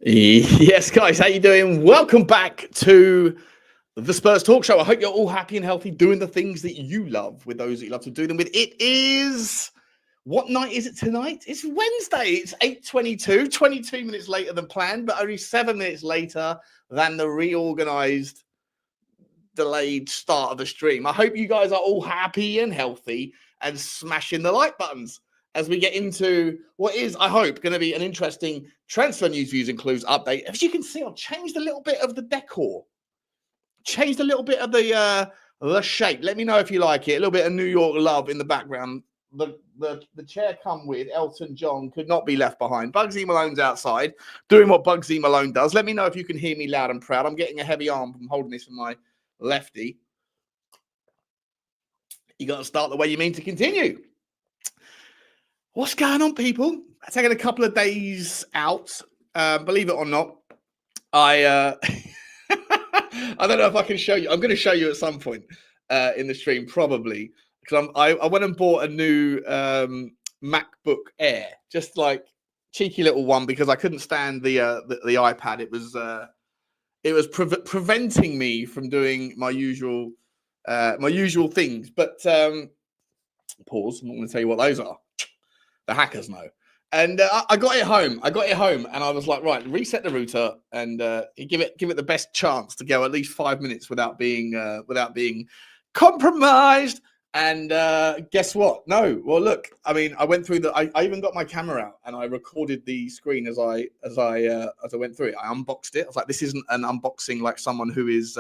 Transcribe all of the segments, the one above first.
Yes, guys, how you doing? Welcome back to the Spurs Talk Show. I hope you're all happy and healthy, doing the things that you love with those that you love to do them with. It is, what night is it tonight? It's Wednesday. It's 8:22, 22 minutes later than planned, but only 7 minutes later than the reorganized, delayed start of the stream. I hope you guys are all happy and healthy and smashing the like buttons as we get into what is, I hope, going to be an interesting transfer news, views, and clues update. As you can see, I've changed a little bit of the decor, changed a little bit of the shape. Let me know if you like it. A little bit of New York love in the background. The chair come with Elton John could not be left behind. Bugsy Malone's outside doing what Bugsy Malone does. Let me know if you can hear me loud and proud. I'm getting a heavy arm from holding this in my lefty. You got to start the way you mean to continue. What's going on, people? I've taken a couple of days out. Believe it or not, I I don't know if I can show you. I'm going to show you at some point in the stream, probably, because I went and bought a new MacBook Air, just like cheeky little one, because I couldn't stand the iPad. It was preventing me from doing my usual things. But pause. I'm not going to tell you what those are. The hackers know. And I got it home. And I was like, right, reset the router and give it the best chance to go at least 5 minutes without being compromised. And guess what? No. Well, look. I mean, I went through I even got my camera out and I recorded the screen as I went through it. I unboxed it. I was like, this isn't an unboxing like someone who is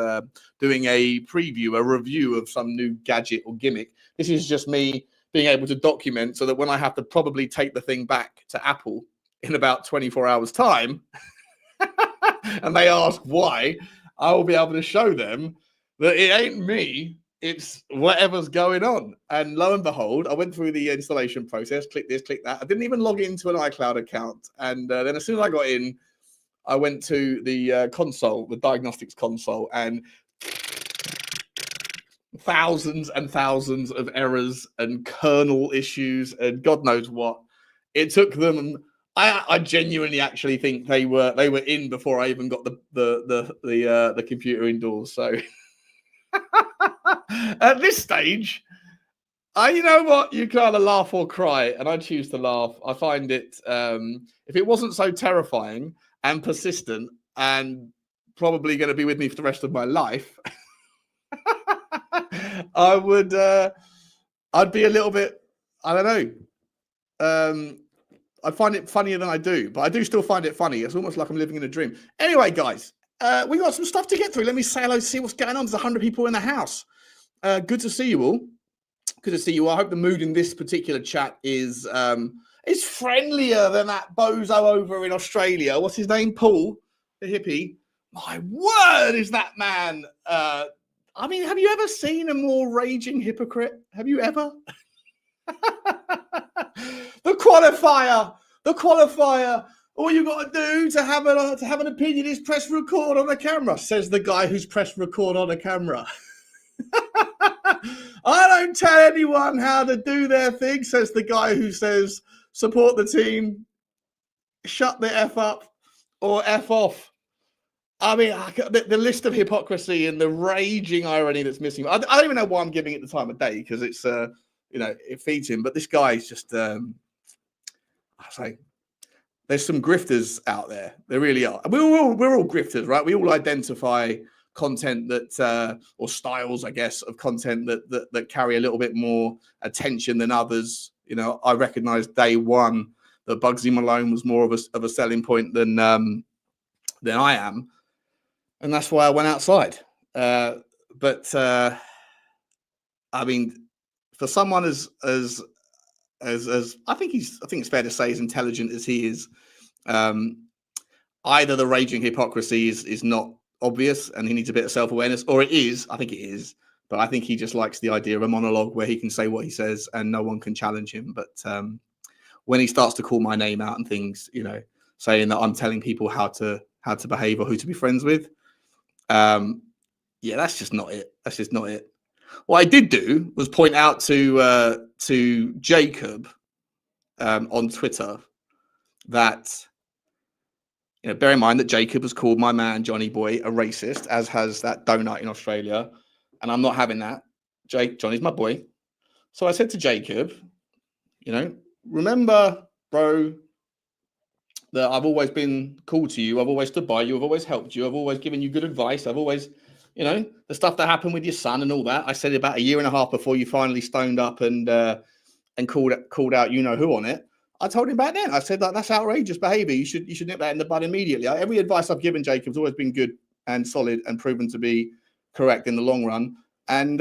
doing a preview, a review of some new gadget or gimmick. This is just me being able to document so that when I have to probably take the thing back to Apple in about 24 hours time and they ask why, I will be able to show them that it ain't me, it's whatever's going on. And lo and behold, I went through the installation process, click this, click that. I didn't even log into an iCloud account. And then as soon as I got in, I went to the console, the diagnostics console, and thousands and thousands of errors and kernel issues and God knows what. It took them. I genuinely actually think they were in before I even got the computer indoors. So at this stage, you know what, you can either laugh or cry, and I choose to laugh. I find it if it wasn't so terrifying and persistent and probably going to be with me for the rest of my life. I would, I'd be a little bit, I don't know. I find it funnier than I do, but I do still find it funny. It's almost like I'm living in a dream. Anyway, guys, we got some stuff to get through. Let me say hello, see what's going on. There's 100 people in the house. Good to see you all. Good to see you all. I hope the mood in this particular chat is friendlier than that bozo over in Australia. What's his name? Paul, the hippie. My word, is that man... I mean, have you ever seen a more raging hypocrite? Have you ever? The qualifier. All you got to do to have an opinion is press record on the camera, says the guy who's pressed record on a camera. I don't tell anyone how to do their thing, says the guy who says support the team, shut the F up, or F off. I mean, the list of hypocrisy and the raging irony that's missing. I don't even know why I'm giving it the time of day, because it's, it feeds him. But this guy is just, I say, there's some grifters out there. There really are. We're all grifters, right? We all identify content that, or styles, I guess, of content that carry a little bit more attention than others. You know, I recognized day one that Bugsy Malone was more of a selling point than I am. And that's why I went outside. But I mean, for someone as I think it's fair to say as intelligent as he is, either the raging hypocrisy is not obvious and he needs a bit of self-awareness, or it is. I think it is. But I think he just likes the idea of a monologue where he can say what he says and no one can challenge him. But when he starts to call my name out and things, you know, saying that I'm telling people how to behave or who to be friends with, yeah, that's just not it. That's just not it. What I did do was point out to Jacob on Twitter that bear in mind that Jacob has called my man Johnny Boy a racist, as has that donut in Australia, and I'm not having that. Johnny's my boy. So I said to Jacob, remember, bro, that I've always been cool to you. I've always stood by you. I've always helped you. I've always given you good advice. I've always, the stuff that happened with your son and all that. I said about a year and a half before you finally stoned up and called out who on it. I told him back then. I said, that's outrageous behavior. You should nip that in the bud immediately. Every advice I've given Jacob's always been good and solid and proven to be correct in the long run. And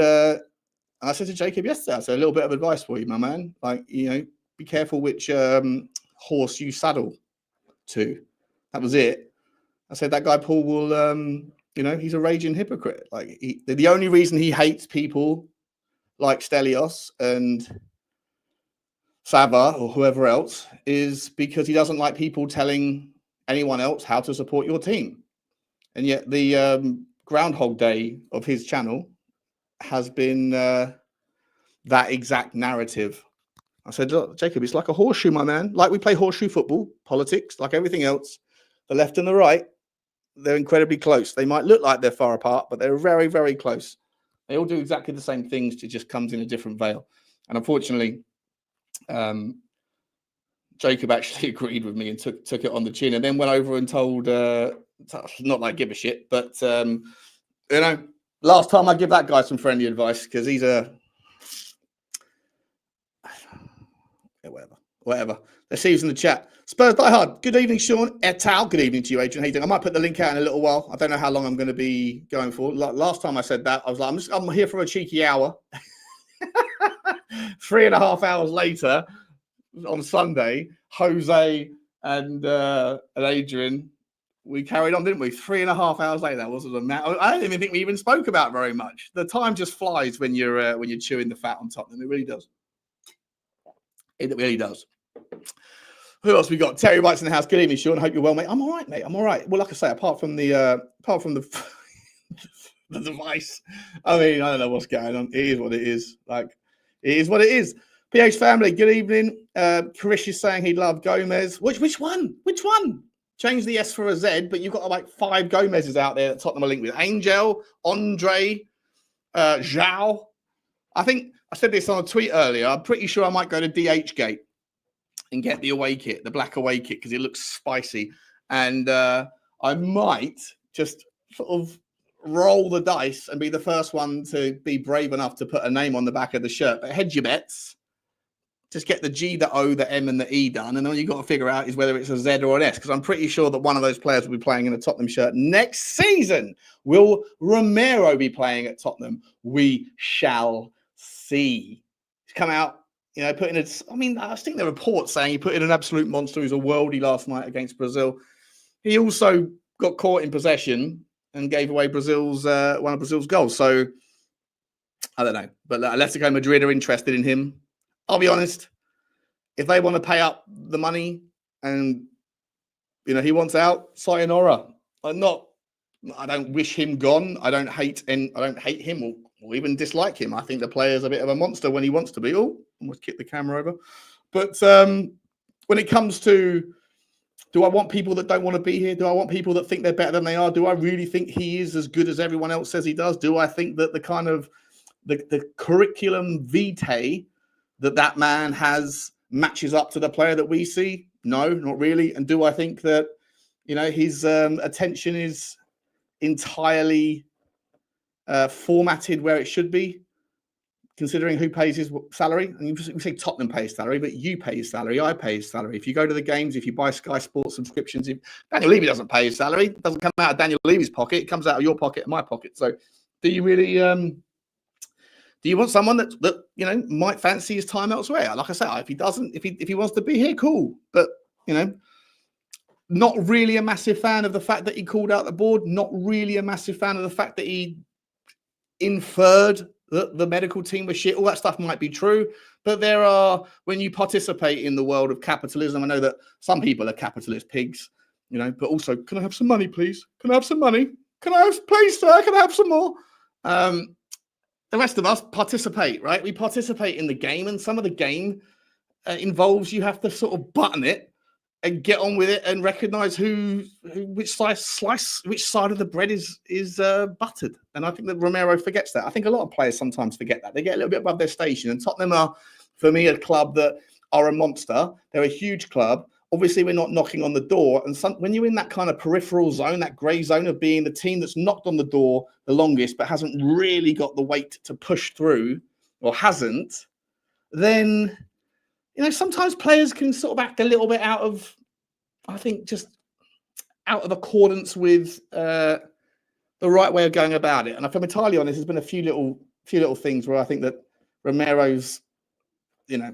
I said to Jacob yesterday, I said, a little bit of advice for you, my man. Like, be careful which horse you saddle to. That was it. I said, that guy Paul will, he's a raging hypocrite. Like, the only reason he hates people like Stelios and Sava or whoever else is because he doesn't like people telling anyone else how to support your team. And yet the Groundhog Day of his channel has been that exact narrative. I said, look, Jacob, it's like a horseshoe, my man. Like we play horseshoe football, politics, like everything else, the left and the right, they're incredibly close. They might look like they're far apart, but they're very, very close. They all do exactly the same things. It just comes in a different veil. And unfortunately, Jacob actually agreed with me and took it on the chin, and then went over and told, not like give a shit, but last time I give that guy some friendly advice because he's whatever. Let's see who's in the chat. Spurs Die Hard. Good evening, Sean et al. Good evening to you, Adrian. How you doing? I might put the link out in a little while. I don't know how long I'm going to be going for. Last time I said that, I was like, I'm here for a cheeky hour. 3.5 hours later, on Sunday, Jose and Adrian, we carried on, didn't we? 3.5 hours later, that wasn't a matter. I don't even think we even spoke about very much. The time just flies when you're chewing the fat on Tottenham. It really does. It really does. Who else we got? Terry White's in the house. Good evening, Sean. Hope you're well, mate. I'm all right, mate. I'm all right. Well, like I say, apart from the the device, I mean, I don't know what's going on. It is what it is. Like, it is what it is. PH family, good evening. Karish is saying he loved Gomez. Which one? Which one? Change the S for a Z, but you've got like 5 Gomez's out there that Tottenham are linked with. Angel, Andre, Zhao. I think I said this on a tweet earlier. I'm pretty sure I might go to DH Gate and get the away kit, the black away kit, because it looks spicy. And I might just sort of roll the dice and be the first one to be brave enough to put a name on the back of the shirt. But hedge your bets. Just get the G, the O, the M, and the E done. And then you've got to figure out is whether it's a Z or an S, because I'm pretty sure that one of those players will be playing in a Tottenham shirt next season. Will Romero be playing at Tottenham? We shall see. He's come out, put in I think the report saying he put in an absolute monster who's a worldie last night against Brazil. He also got caught in possession and gave away one of Brazil's goals. So I don't know. But Atletico Madrid are interested in him. I'll be honest, if they want to pay up the money and, he wants out, sayonara. I don't wish him gone. I don't hate him or even dislike him. I think the player's a bit of a monster when he wants to be. Oh, almost kicked the camera over. But when it comes to, do I want people that don't want to be here? Do I want people that think they're better than they are? Do I really think he is as good as everyone else says he does? Do I think that the kind of the curriculum vitae that man has matches up to the player that we see? No, not really. And do I think that, his attention is entirely formatted where it should be, considering who pays his salary? And you say Tottenham pays salary, but you pay his salary, I pay his salary. If you go to the games, if you buy Sky Sports subscriptions, if Daniel Levy doesn't pay his salary, it doesn't come out of Daniel Levy's pocket, it comes out of your pocket and my pocket. So do you really... do you want someone that might fancy his time elsewhere? Like I say, if he wants to be here, cool. But not really a massive fan of the fact that he called out the board. Not really a massive fan of the fact that he inferred that the medical team was shit. All that stuff might be true, but when you participate in the world of capitalism, I know that some people are capitalist pigs, But also, can I have some money, please? Can I have some money? Please, sir? Can I have some more? The rest of us participate, right? We participate in the game, and some of the game involves you have to sort of button it and get on with it and recognize who which side of the bread is buttered. And I think that Romero forgets that. I think a lot of players sometimes forget that. They get a little bit above their station. And Tottenham are, for me, a club that are a monster. They're a huge club. Obviously, we're not knocking on the door. And when you're in that kind of peripheral zone, that grey zone of being the team that's knocked on the door the longest, but hasn't really got the weight to push through, or hasn't, then, sometimes players can sort of act a little bit out of, I think, just out of accordance with the right way of going about it. And if I'm entirely honest, there's been a few little things where I think that Romero's, I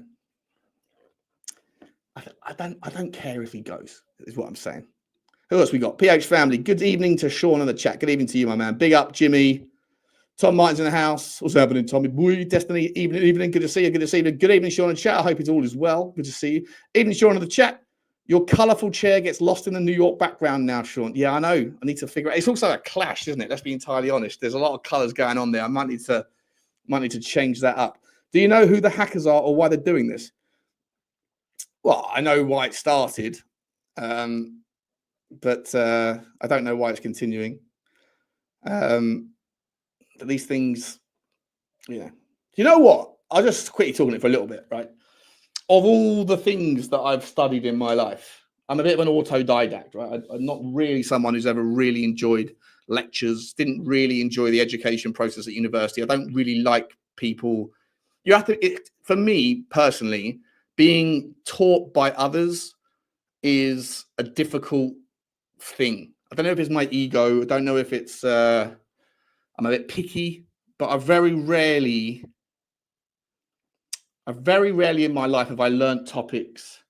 don't care if he goes, is what I'm saying. Who else we got? PH family. Good evening to Sean in the chat. Good evening to you, my man. Big up, Jimmy. Tom Martin's in the house. What's happening, Tommy boy? Destiny, evening. Good to see you. Good to see you. Good evening, Sean in the chat. I hope it's all is well. Good to see you. Evening, Sean in the chat. Your colourful chair gets lost in the New York background now, Sean. Yeah, I know. I need to figure out. It's also a clash, isn't it? Let's be entirely honest. There's a lot of colours going on there. I might need to change that up. Do you know who the hackers are or why they're doing this? Well, I know why it started, but I don't know why it's continuing. These things, you know what? I'll just quickly talk on it for a little bit, right? Of all the things that I've studied in my life, I'm a bit of an autodidact, right? I'm not really someone who's ever really enjoyed lectures, didn't really enjoy the education process at university. I don't really like people. You have to, for me personally, being taught by others is a difficult thing. I don't know if it's my ego. I don't know if it's, I'm a bit picky, but I very rarely in my life have I learned topics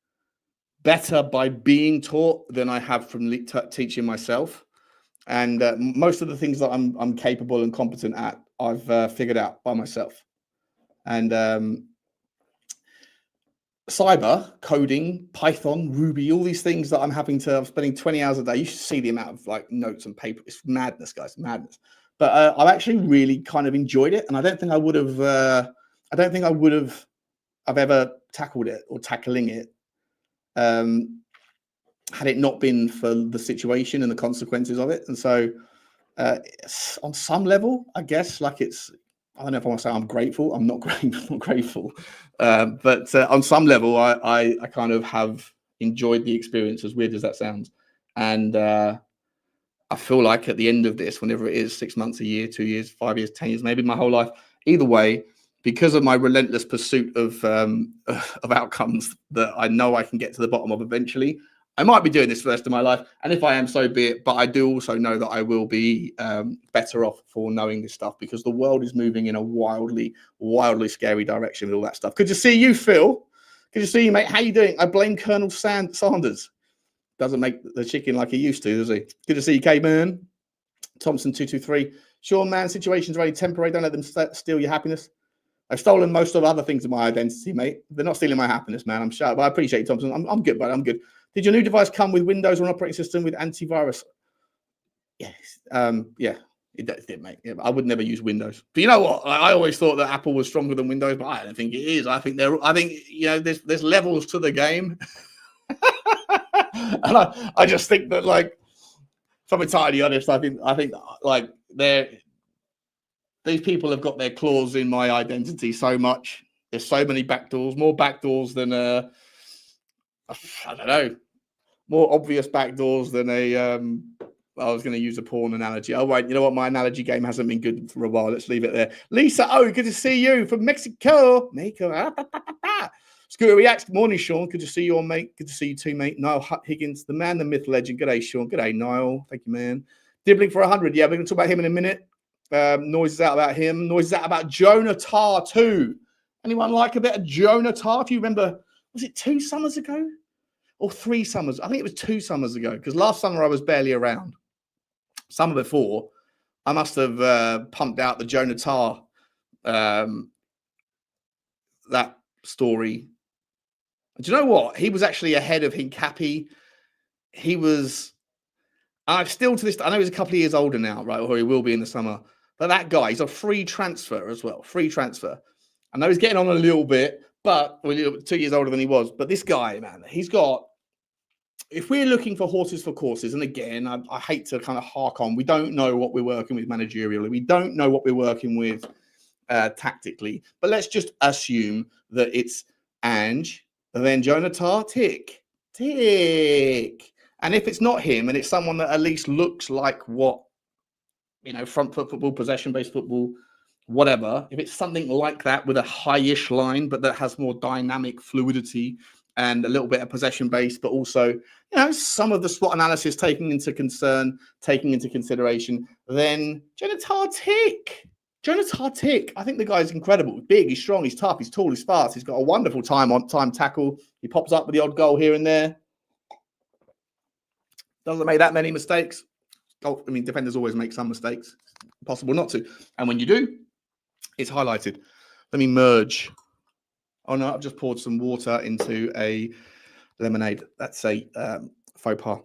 better by being taught than I have from teaching myself. And most of the things that I'm capable and competent at, I've figured out by myself. And cyber, coding, Python, Ruby, all these things that I'm spending 20 hours a day. You should see the amount of notes and paper. It's madness, guys, madness. But I've actually really kind of enjoyed it. And I don't think I would have, I've ever tackled it or tackling it had it not been for the situation and the consequences of it. And so on some level, I guess, I don't know if I want to say I'm grateful. I'm not grateful. But on some level, I kind of have enjoyed the experience, as weird as that sounds. And I feel like at the end of this, whenever it is, 6 months, a year, 2 years, 5 years, 10 years, maybe my whole life, either way, because of my relentless pursuit of outcomes that I know I can get to the bottom of eventually, I might be doing this for the rest of my life. And if I am, so be it. But I do also know that I will be better off for knowing this stuff, because the world is moving in a wildly, wildly scary direction with all that stuff. Good to see you, Phil. Good to see you, mate. How you doing? I blame Colonel Sanders. Doesn't make the chicken like he used to, does he? Good to see you, K-Man. Thompson 223. Sure, man, situations are only temporary. Don't let them steal your happiness. I've stolen most of other things of my identity, mate. They're not stealing my happiness, man. I'm sure, but I appreciate you, Thompson. I'm good, buddy. I'm good. Did your new device come with Windows or an operating system with antivirus? Yes. Yeah, it did, mate. Yeah, I would never use Windows. But you know what? I always thought that Apple was stronger than Windows, but I don't think it is. I think there's levels to the game. And I just think that, if I'm entirely honest, I think these people have got their claws in my identity so much. There's so many backdoors, more backdoors than I don't know, more obvious backdoors than I was going to use a porn analogy. Oh, wait, you know what? My analogy game hasn't been good for a while. Let's leave it there. Lisa, good to see you from Mexico. Scooter Reacts. Morning, Sean. Good to see you, mate. Good to see you too, mate. Niall Higgins, the man, the myth, legend. G'day, Sean. G'day, Niall. Thank you, man. Dibbling for 100. Yeah, we're going to talk about him in a minute. Noises out about him. Noises out about Jonah Tarr too. Anyone like a bit of Jonah Tarr? If you remember, was it 2 summers ago or 3 summers? I think it was 2 summers ago, because last summer I was barely around. Summer before, I must have pumped out the Jonah Tarr that story. Do you know what? He was actually ahead of Hincapi. He was. I've still to this. I know he's a couple of years older now, right? Or he will be in the summer. But that guy, he's a free transfer as well. Free transfer. I know he's getting on a little bit, but 2 years older than he was. But this guy, man, he's got if we're looking for horses for courses, and again, I hate to kind of hark on, we don't know what we're working with managerially, we don't know what we're working with tactically, but let's just assume that it's Ange, then Jonathan Tick. And if it's not him, and it's someone that at least looks like what, front foot football, possession-based football, whatever, if it's something like that with a high-ish line, but that has more dynamic fluidity and a little bit of possession-based, but also, some of the SWOT analysis taking into consideration, then Jonathan Tick. I think the guy's incredible. He's big, he's strong, he's tough, he's tall, he's fast. He's got a wonderful time tackle. He pops up with the odd goal here and there. Doesn't make that many mistakes. Defenders always make some mistakes. Impossible not to. And when you do, it's highlighted. Let me merge. Oh no, I've just poured some water into a lemonade. That's a faux pas.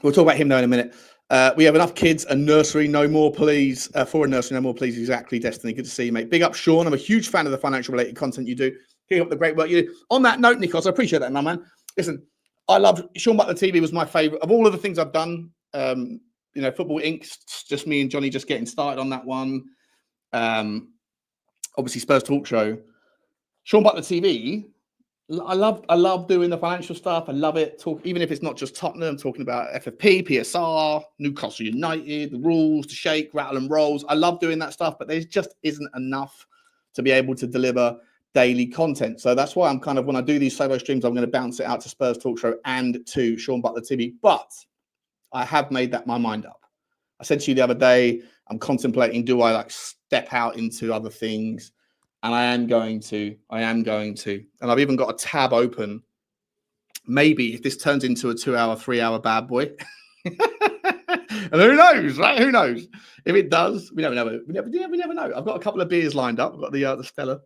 We'll talk about him now in a minute. We have enough kids. A nursery, no more, please. For a nursery, no more, please. Exactly, Destiny. Good to see you, mate. Big up, Sean. I'm a huge fan of the financial related content you do. Keep up the great work you do. On that note, Nikos, I appreciate that, my man. Listen, I love Sean Butler TV. Was my favorite of all of the things I've done. Football Inc. Just me and Johnny just getting started on that one. Obviously, Spurs Talk Show. Sean Butler TV. I love doing the financial stuff. I love it. Even if it's not just Tottenham, talking about FFP, PSR, Newcastle United, the rules, the shake, rattle and rolls. I love doing that stuff, but there just isn't enough to be able to deliver daily content. So that's why I'm kind of, when I do these solo streams, I'm going to bounce it out to Spurs Talk Show and to Sean Butler TV. But I have made my mind up. I said to you the other day, I'm contemplating, do I step out into other things? And I am going to. And I've even got a tab open. Maybe if this turns into a 2-hour, 3-hour bad boy. And who knows, right? Who knows? If it does, we never know. We never know. I've got a couple of beers lined up. I've got the Stella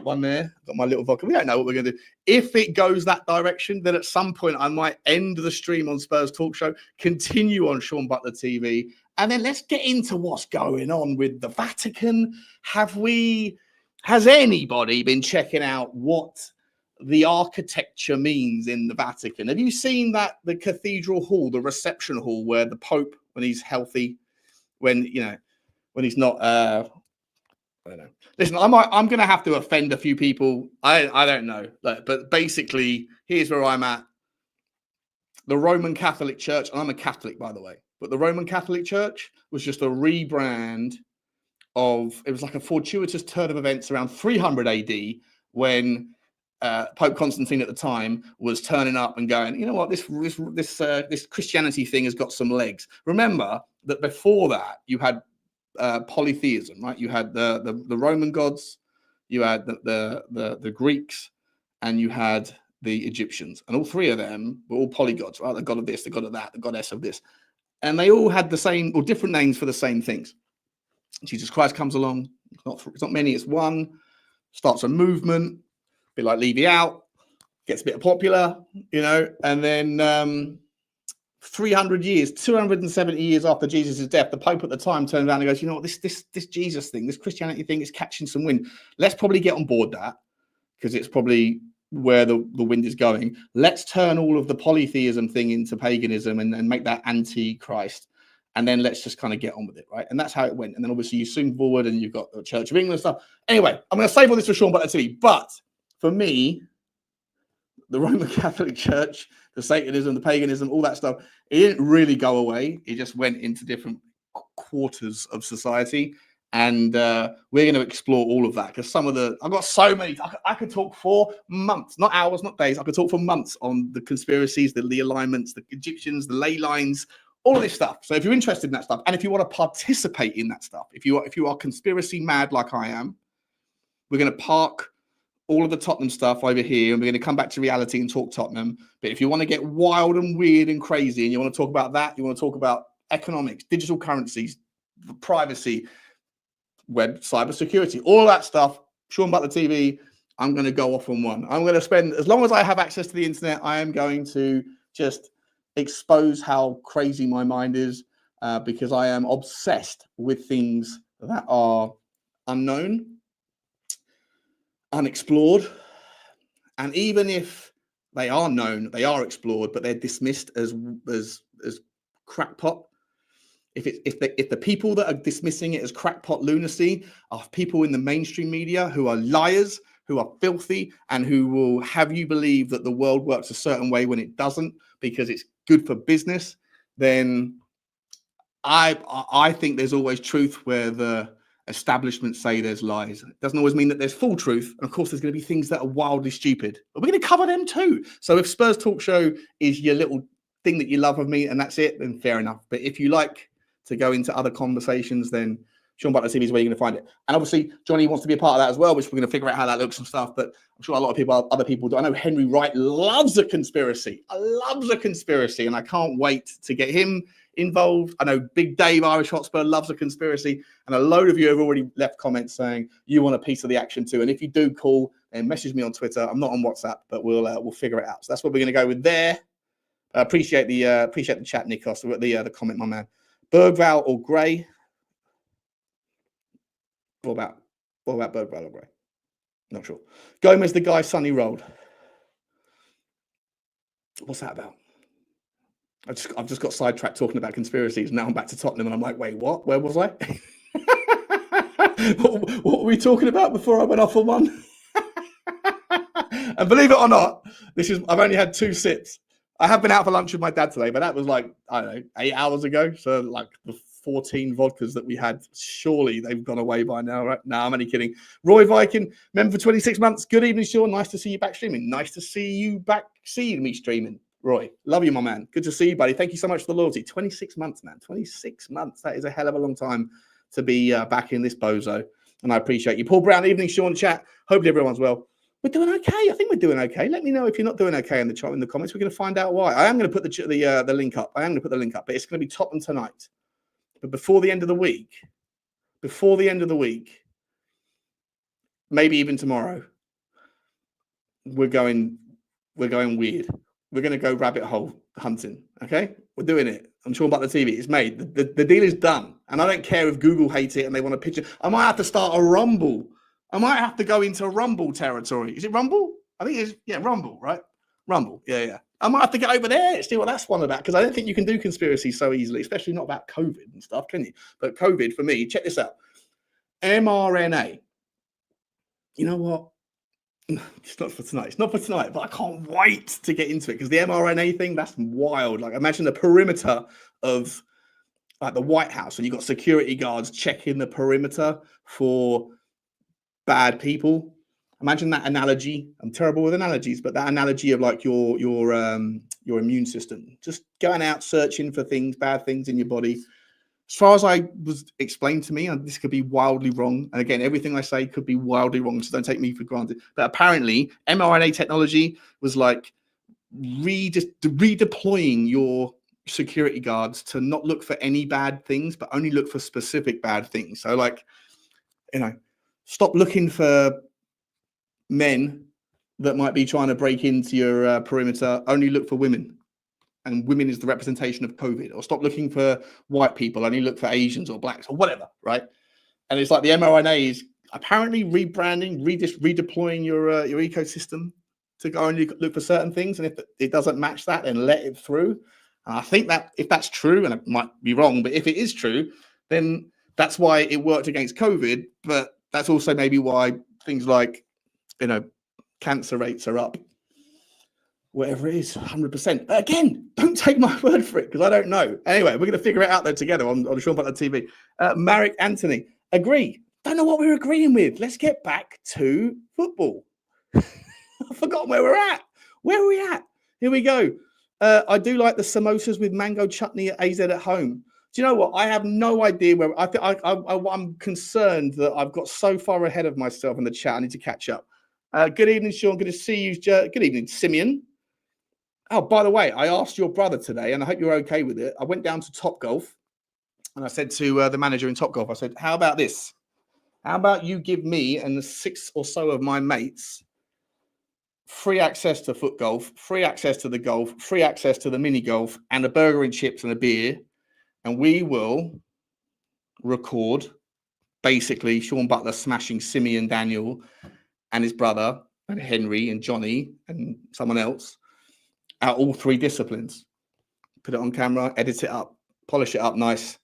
one there. I've got my little vodka. We don't know what we're going to do. If it goes that direction, then at some point I might end the stream on Spurs Talk Show, continue on Sean Butler TV, and then let's get into what's going on with the Vatican. Has anybody been checking out what the architecture means in the Vatican? Have you seen the cathedral hall, the reception hall, where the Pope, when he's healthy, when he's not, I don't know. Listen, I'm going to have to offend a few people. I don't know, but basically, here's where I'm at. The Roman Catholic Church, and I'm a Catholic, by the way, but the Roman Catholic Church was just a rebrand of, it was like a fortuitous turn of events around 300 AD when Pope Constantine at the time was turning up and going, you know what, this Christianity thing has got some legs. Remember that before that you had polytheism, right? You had the Roman gods, you had the Greeks, and you had the Egyptians, and all three of them were all polygods, right? The god of this, the god of that, the goddess of this, and they all had the same or different names for the same things. Jesus Christ comes along. It's not many, it's one. Starts a movement, a bit like Leave You Out, gets a bit popular, and then 300 years, 270 years after Jesus' death, the Pope at the time turned around and goes, you know what, this Jesus thing, this Christianity thing is catching some wind. Let's probably get on board that, because it's probably where the wind is going. Let's turn all of the polytheism thing into paganism and make that anti-Christ. And then let's just kind of get on with it, right? And that's how it went. And then obviously you swing forward and you've got the Church of England stuff. Anyway, I'm going to save all this for Sean Butler TV. But for me, the Roman Catholic Church, the Satanism, the paganism, all that stuff, it didn't really go away. It just went into different quarters of society. And we're going to explore all of that, because I've got so many. I could talk for months, not hours, not days. I could talk for months on the conspiracies, the alignments, the Egyptians, the ley lines, all of this stuff. So if you're interested in that stuff, and if you want to participate in that stuff, if you are conspiracy mad like I am, we're going to park all of the Tottenham stuff over here, and we're going to come back to reality and talk Tottenham. But if you want to get wild and weird and crazy, and you want to talk about that, you want to talk about economics, digital currencies, privacy, web, cybersecurity, all that stuff, Sean Butler TV, I'm going to go off on one. I'm going to spend, as long as I have access to the internet, I am going to just expose how crazy my mind is, because I am obsessed with things that are unknown, unexplored. And even if They are known, they are explored, but they're dismissed as crackpot. If the people that are dismissing it as crackpot lunacy are people in the mainstream media who are liars, who are filthy, and who will have you believe that the world works a certain way when it doesn't because it's good for business, then I think there's always truth where the establishment say there's lies. It doesn't always mean that there's full truth. And of course, there's going to be things that are wildly stupid. But we're going to cover them too. So if Spurs Talk Show is your little thing that you love of me and that's it, then fair enough. But if you like to go into other conversations, then Sean Butler TV is where you're going to find it. And obviously, Johnny wants to be a part of that as well, which we're going to figure out how that looks and stuff. But I'm sure a lot of people, other people do. I know Henry Wright loves a conspiracy. And I can't wait to get him involved. I know Big Dave, Irish Hotspur, loves a conspiracy. And a load of you have already left comments saying you want a piece of the action too. And if you do, call and message me on Twitter. I'm not on WhatsApp, but we'll figure it out. So that's what we're going to go with there. Appreciate the chat, Nikos. The comment, my man. Bergval or Gray? What about Bergval or Gray? Not sure. Gomez, the guy Sonny rolled. What's that about? I've just got sidetracked talking about conspiracies. Now I'm back to Tottenham, and I'm like, wait, what? Where was I? what were we talking about before I went off on one? And believe it or not, I've only had 2 sips. I have been out for lunch with my dad today, but that was like, I don't know, 8 hours ago. So like the 14 vodkas that we had, surely they've gone away by now, right? No, I'm only kidding. Roy Viking, member for 26 months. Good evening, Sean. Nice to see you back streaming. Nice to see you back seeing me streaming. Roy, love you, my man. Good to see you, buddy. Thank you so much for the loyalty. 26 months, man. 26 months. That is a hell of a long time to be back in this bozo. And I appreciate you. Paul Brown, evening, Sean, chat. Hopefully everyone's well. We're doing okay. I think we're doing okay. Let me know if you're not doing okay in the chat, in the comments. We're going to find out why. I am going to put the link up. But it's going to be Tottenham tonight. But before the end of the week, maybe even tomorrow, we're going weird. We're going to go rabbit hole hunting. Okay, we're doing it. I'm sure about the TV. It's made. The deal is done. And I don't care if Google hates it and they want to pitch it. I might have to start a Rumble. I might have to go into Rumble territory. Is it Rumble? I think it's, Rumble, right? Rumble. Yeah. I might have to get over there, see what that's one about, because I don't think you can do conspiracy so easily, especially not about COVID and stuff, can you? But COVID, for me, check this out. mRNA. You know what? It's not for tonight, but I can't wait to get into it, because the mRNA thing, that's wild. Like, imagine the perimeter of like the White House, and you've got security guards checking the perimeter for bad people. Imagine that analogy. I'm terrible with analogies, but that analogy of like your immune system, just going out searching for things, bad things in your body. As far as I was explained to me, and this could be wildly wrong. And again, everything I say could be wildly wrong, so don't take me for granted. But apparently, mRNA technology was like redeploying your security guards to not look for any bad things, but only look for specific bad things. So like, stop looking for men that might be trying to break into your perimeter. Only look for women, and women is the representation of COVID. Or stop looking for white people, only look for Asians or blacks or whatever, right? And it's like the mRNA is apparently rebranding, redeploying your ecosystem to go and look for certain things, and if it doesn't match that, then let it through. And I think that if that's true, and it might be wrong, but if it is true, then that's why it worked against COVID. But that's also maybe why things like cancer rates are up, whatever it is, 100%. Again, don't take my word for it, because I don't know. Anyway, we're going to figure it out there together on Sean Butler TV. Marek Anthony, agree. Don't know what we're agreeing with. Let's get back to football. I've forgotten where we're at. Where are we at? Here we go. I do like the samosas with mango chutney at AZ at home. Do you know what? I have no idea where. I'm concerned that I've got so far ahead of myself in the chat. I need to catch up. Good evening, Sean. Good to see you. Good evening, Simeon. Oh, by the way, I asked your brother today, and I hope you're okay with it. I went down to Topgolf, and I said to the manager in Topgolf, I said, how about this? How about you give me and the 6 or so of my mates free access to foot golf, free access to the golf, free access to the mini golf, and a burger and chips and a beer, and we will record basically Sean Butler smashing Simeon Daniel and his brother and Henry and Johnny and someone else out all three disciplines, put it on camera, edit it up, polish it up nice.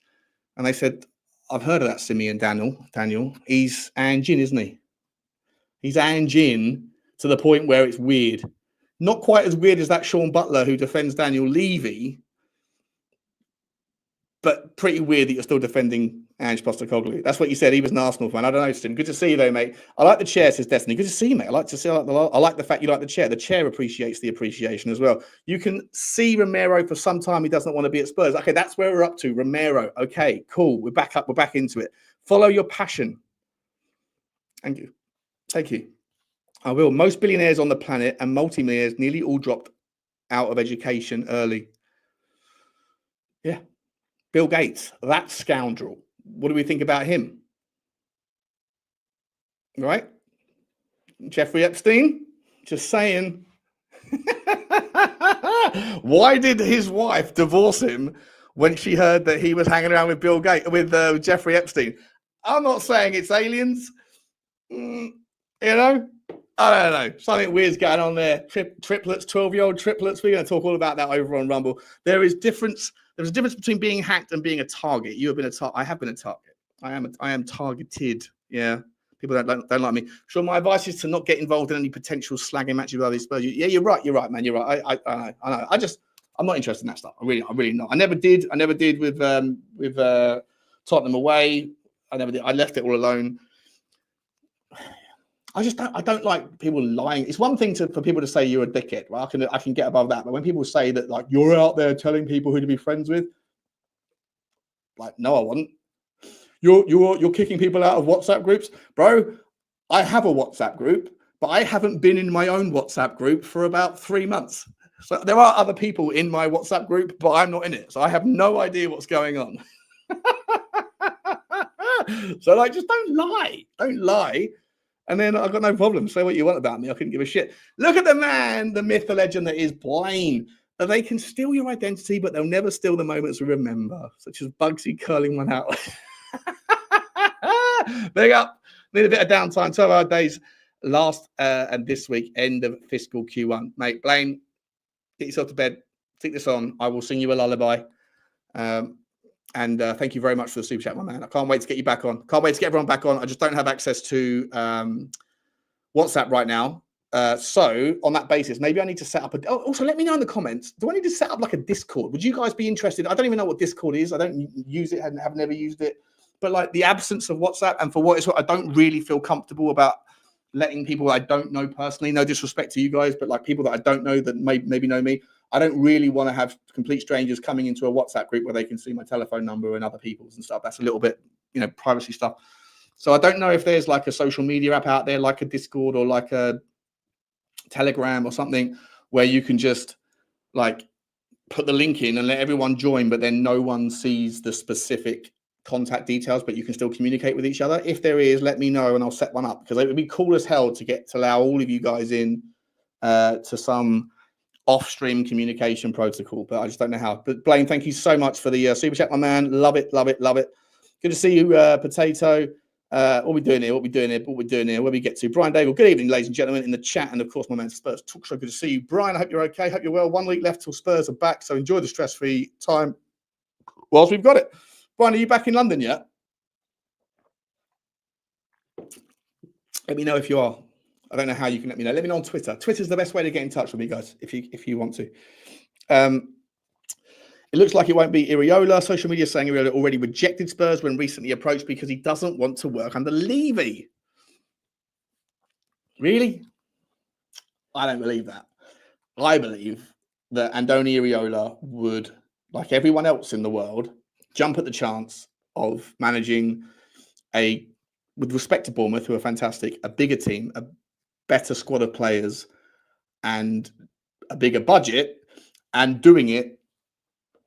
And they said, I've heard of that Simeon Daniel. He's Anjin, isn't he? He's Anjin to the point where it's weird. Not quite as weird as that Sean Butler who defends Daniel Levy, but pretty weird that you're still defending Ange Postecoglou. That's what you said. He was an Arsenal fan. I don't know, Tim. Good to see you, though, mate. I like the chair, says Destiny. Good to see you, mate. I like the fact you like the chair. The chair appreciates the appreciation as well. You can see Romero for some time. He doesn't want to be at Spurs. Okay, that's where we're up to. Romero. Okay, cool. We're back up. We're back into it. Follow your passion. Thank you. Thank you. I will. Most billionaires on the planet and multimillionaires nearly all dropped out of education early. Yeah. Bill Gates, that scoundrel. What do we think about him? Right? Jeffrey Epstein? Just saying. Why did his wife divorce him when she heard that he was hanging around with Bill Gates, with Jeffrey Epstein? I'm not saying it's aliens. You know? I don't know. Something weird's going on there. Triplets, 12-year-old triplets. We're going to talk all about that over on Rumble. There's a difference between being hacked and being a target. You have been a target. I have been a target. I am targeted. Yeah. People don't like me. Sure, my advice is to not get involved in any potential slagging matches with other Spurs. Yeah, you're right, man. You're right. I know. I'm not interested in that stuff. I'm really not. I never did with Tottenham away. I never did. I left it all alone. I don't like people lying. It's one thing for people to say you're a dickhead. Well, I can get above that. But when people say that, like, you're out there telling people who to be friends with, like, no, I wouldn't. You're kicking people out of WhatsApp groups, bro. I have a WhatsApp group, but I haven't been in my own WhatsApp group for about 3 months. So there are other people in my WhatsApp group, but I'm not in it. So I have no idea what's going on. So, like, just don't lie. Don't lie. And then I've got no problem. Say what you want about me. I couldn't give a shit. Look at the man, the myth, the legend that is Blaine. They can steal your identity, but they'll never steal the moments we remember, such as Bugsy curling one out. Big up. Need a bit of downtime. 12-hour days last and this week, end of fiscal Q1. Mate, Blaine, get yourself to bed. Take this on. I will sing you a lullaby. And thank you very much for the super chat, my man. I can't wait to get you back on. Can't wait to get everyone back on. I just don't have access to WhatsApp right now. So on that basis, maybe I need to set up also, let me know in the comments. Do I need to set up like a Discord? Would you guys be interested? I don't even know what Discord is. I don't use it. Have never used it. But like the absence of WhatsApp, and for what it's worth, I don't really feel comfortable about letting people I don't know personally, no disrespect to you guys, but like people that I don't know that maybe know me. I don't really want to have complete strangers coming into a WhatsApp group where they can see my telephone number and other people's and stuff. That's a little bit, privacy stuff. So I don't know if there's like a social media app out there, like a Discord or like a Telegram or something, where you can just like put the link in and let everyone join, but then no one sees the specific contact details, but you can still communicate with each other. If there is, let me know and I'll set one up, because it would be cool as hell to allow all of you guys in to some off-stream communication protocol, but I just don't know how. But Blaine, thank you so much for the super chat, my man. Love it. Good to see you, Potato. What we doing here? Where we get to? Brian Daigle, good evening, ladies and gentlemen, in the chat, and of course, my man Spurs Talk Show. Good to see you, Brian. I hope you're okay. Hope you're well. 1 week left till Spurs are back, so enjoy the stress-free time whilst we've got it. Brian, are you back in London yet? Let me know if you are. I don't know how you can let me know. Let me know on Twitter. Twitter's the best way to get in touch with me, guys, if you want to. It looks like it won't be Iriola. Social media saying Iriola already rejected Spurs when recently approached because he doesn't want to work under Levy. Really? I don't believe that. I believe that Andoni Iriola would, like everyone else in the world, jump at the chance of managing with respect to Bournemouth, who are fantastic, a bigger team, a better squad of players, and a bigger budget, and doing it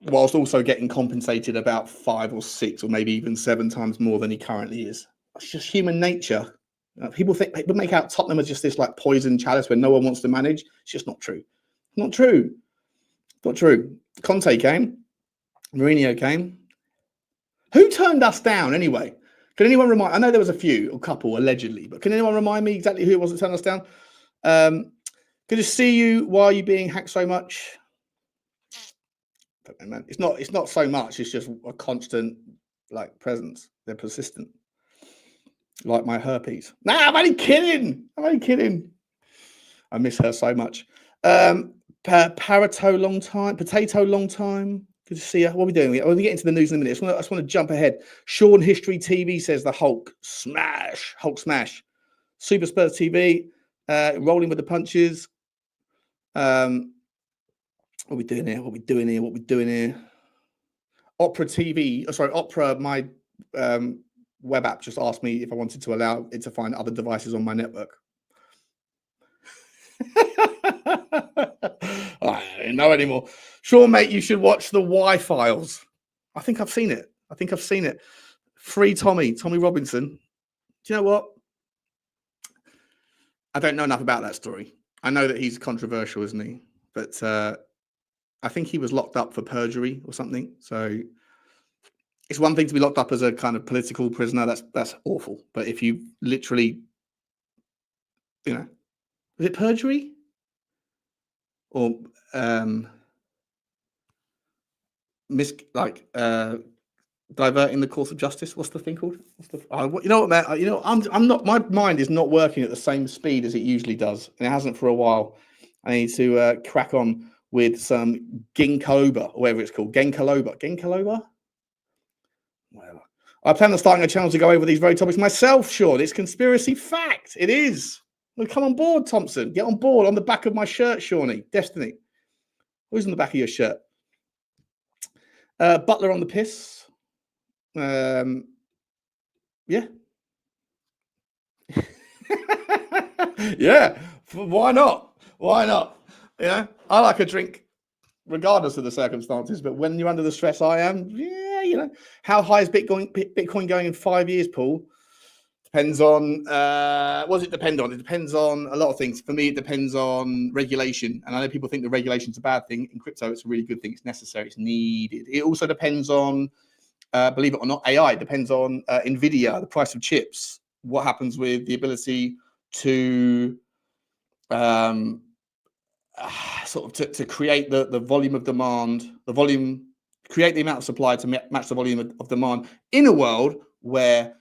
whilst also getting compensated about 5 or 6 or maybe even 7 times more than he currently is. It's just human nature. People make out Tottenham as just this like poison chalice where no one wants to manage. It's just not true. Not true. Conte came. Mourinho came. Who turned us down anyway? Can anyone remind? I know there was a couple allegedly, but can anyone remind me exactly who it was that turned us down? Good to see you. Why are you being hacked so much? I don't know, man. It's not so much. It's just a constant like presence. They're persistent. Like my herpes. Nah, I'm only kidding. I'm only kidding. I miss her so much. Potato long time. Good to see you. What are we doing? We'll get into the news in a minute. I just want to jump ahead. Sean History TV says the Hulk smash. Super Spurs TV, rolling with the punches. What are we doing here? Opera TV. Opera. My web app just asked me if I wanted to allow it to find other devices on my network. I don't know anymore. Sure, mate, you should watch the Y-Files. I think I've seen it. Free Tommy Robinson. Do you know what? I don't know enough about that story. I know that he's controversial, isn't he? But I think he was locked up for perjury or something. So it's one thing to be locked up as a kind of political prisoner. That's awful. But if you literally, is it perjury? Or diverting the course of justice. What's the thing called? You know what, man? I'm not. My mind is not working at the same speed as it usually does, and it hasn't for a while. I need to crack on with some ginkgo biloba, or whatever it's called. Ginkgo. Whatever. I plan on starting a channel to go over these very topics myself, Sean. It's conspiracy fact. It is. Well, come on board, Thompson. Get on board. On the back of my shirt, Shawnee. Destiny. Who's on the back of your shirt? Butler on the piss. Yeah. Yeah. Why not? I like a drink regardless of the circumstances, but when you're under the stress I am, how high is Bitcoin going in 5 years, Paul? Depends on what does it depend on? It depends on a lot of things. For me, it depends on regulation. And I know people think the regulation's a bad thing. In crypto, it's a really good thing. It's necessary. It's needed. It also depends on, believe it or not, AI. It depends on NVIDIA, the price of chips, what happens with the ability to to create the volume of demand, create the amount of supply to match the volume of demand in a world where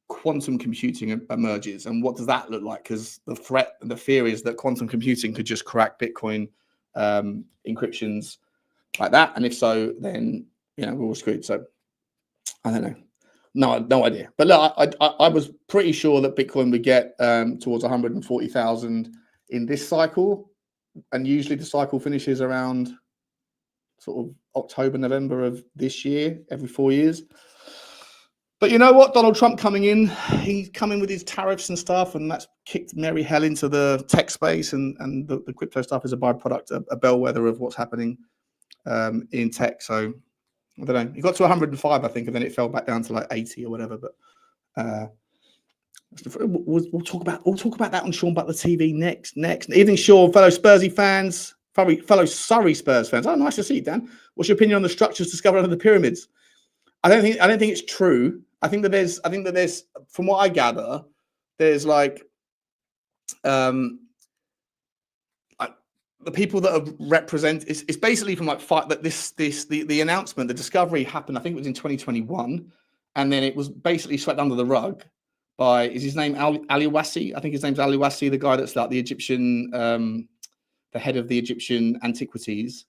quantum computing emerges. And what does that look like? Because the threat and the fear is that quantum computing could just crack Bitcoin encryptions like that. And if so, then we're all screwed. So I don't know. No idea. But look, I was pretty sure that Bitcoin would get towards 140,000 in this cycle. And usually the cycle finishes around sort of October, November of this year, every 4 years. But you know what? Donald Trump coming in, he's coming with his tariffs and stuff, and that's kicked merry hell into the tech space, and the crypto stuff is a byproduct, a bellwether of what's happening in tech. So I don't know. It got to 105, I think, and then it fell back down to like 80 or whatever. But we'll talk about that on Sean Butler TV next. Evening, Sean, fellow Spursy fans, fellow Surrey Spurs fans. Oh, nice to see you, Dan. What's your opinion on the structures discovered under the pyramids? I don't think it's true. I think that there's, from what I gather, there's like the people that are represent. It's basically from like the announcement, the discovery happened. I think it was in 2021, and then it was basically swept under the rug by, is his name Aliwasi? I think his name's Aliwasi, the guy that's like the Egyptian, the head of the Egyptian antiquities.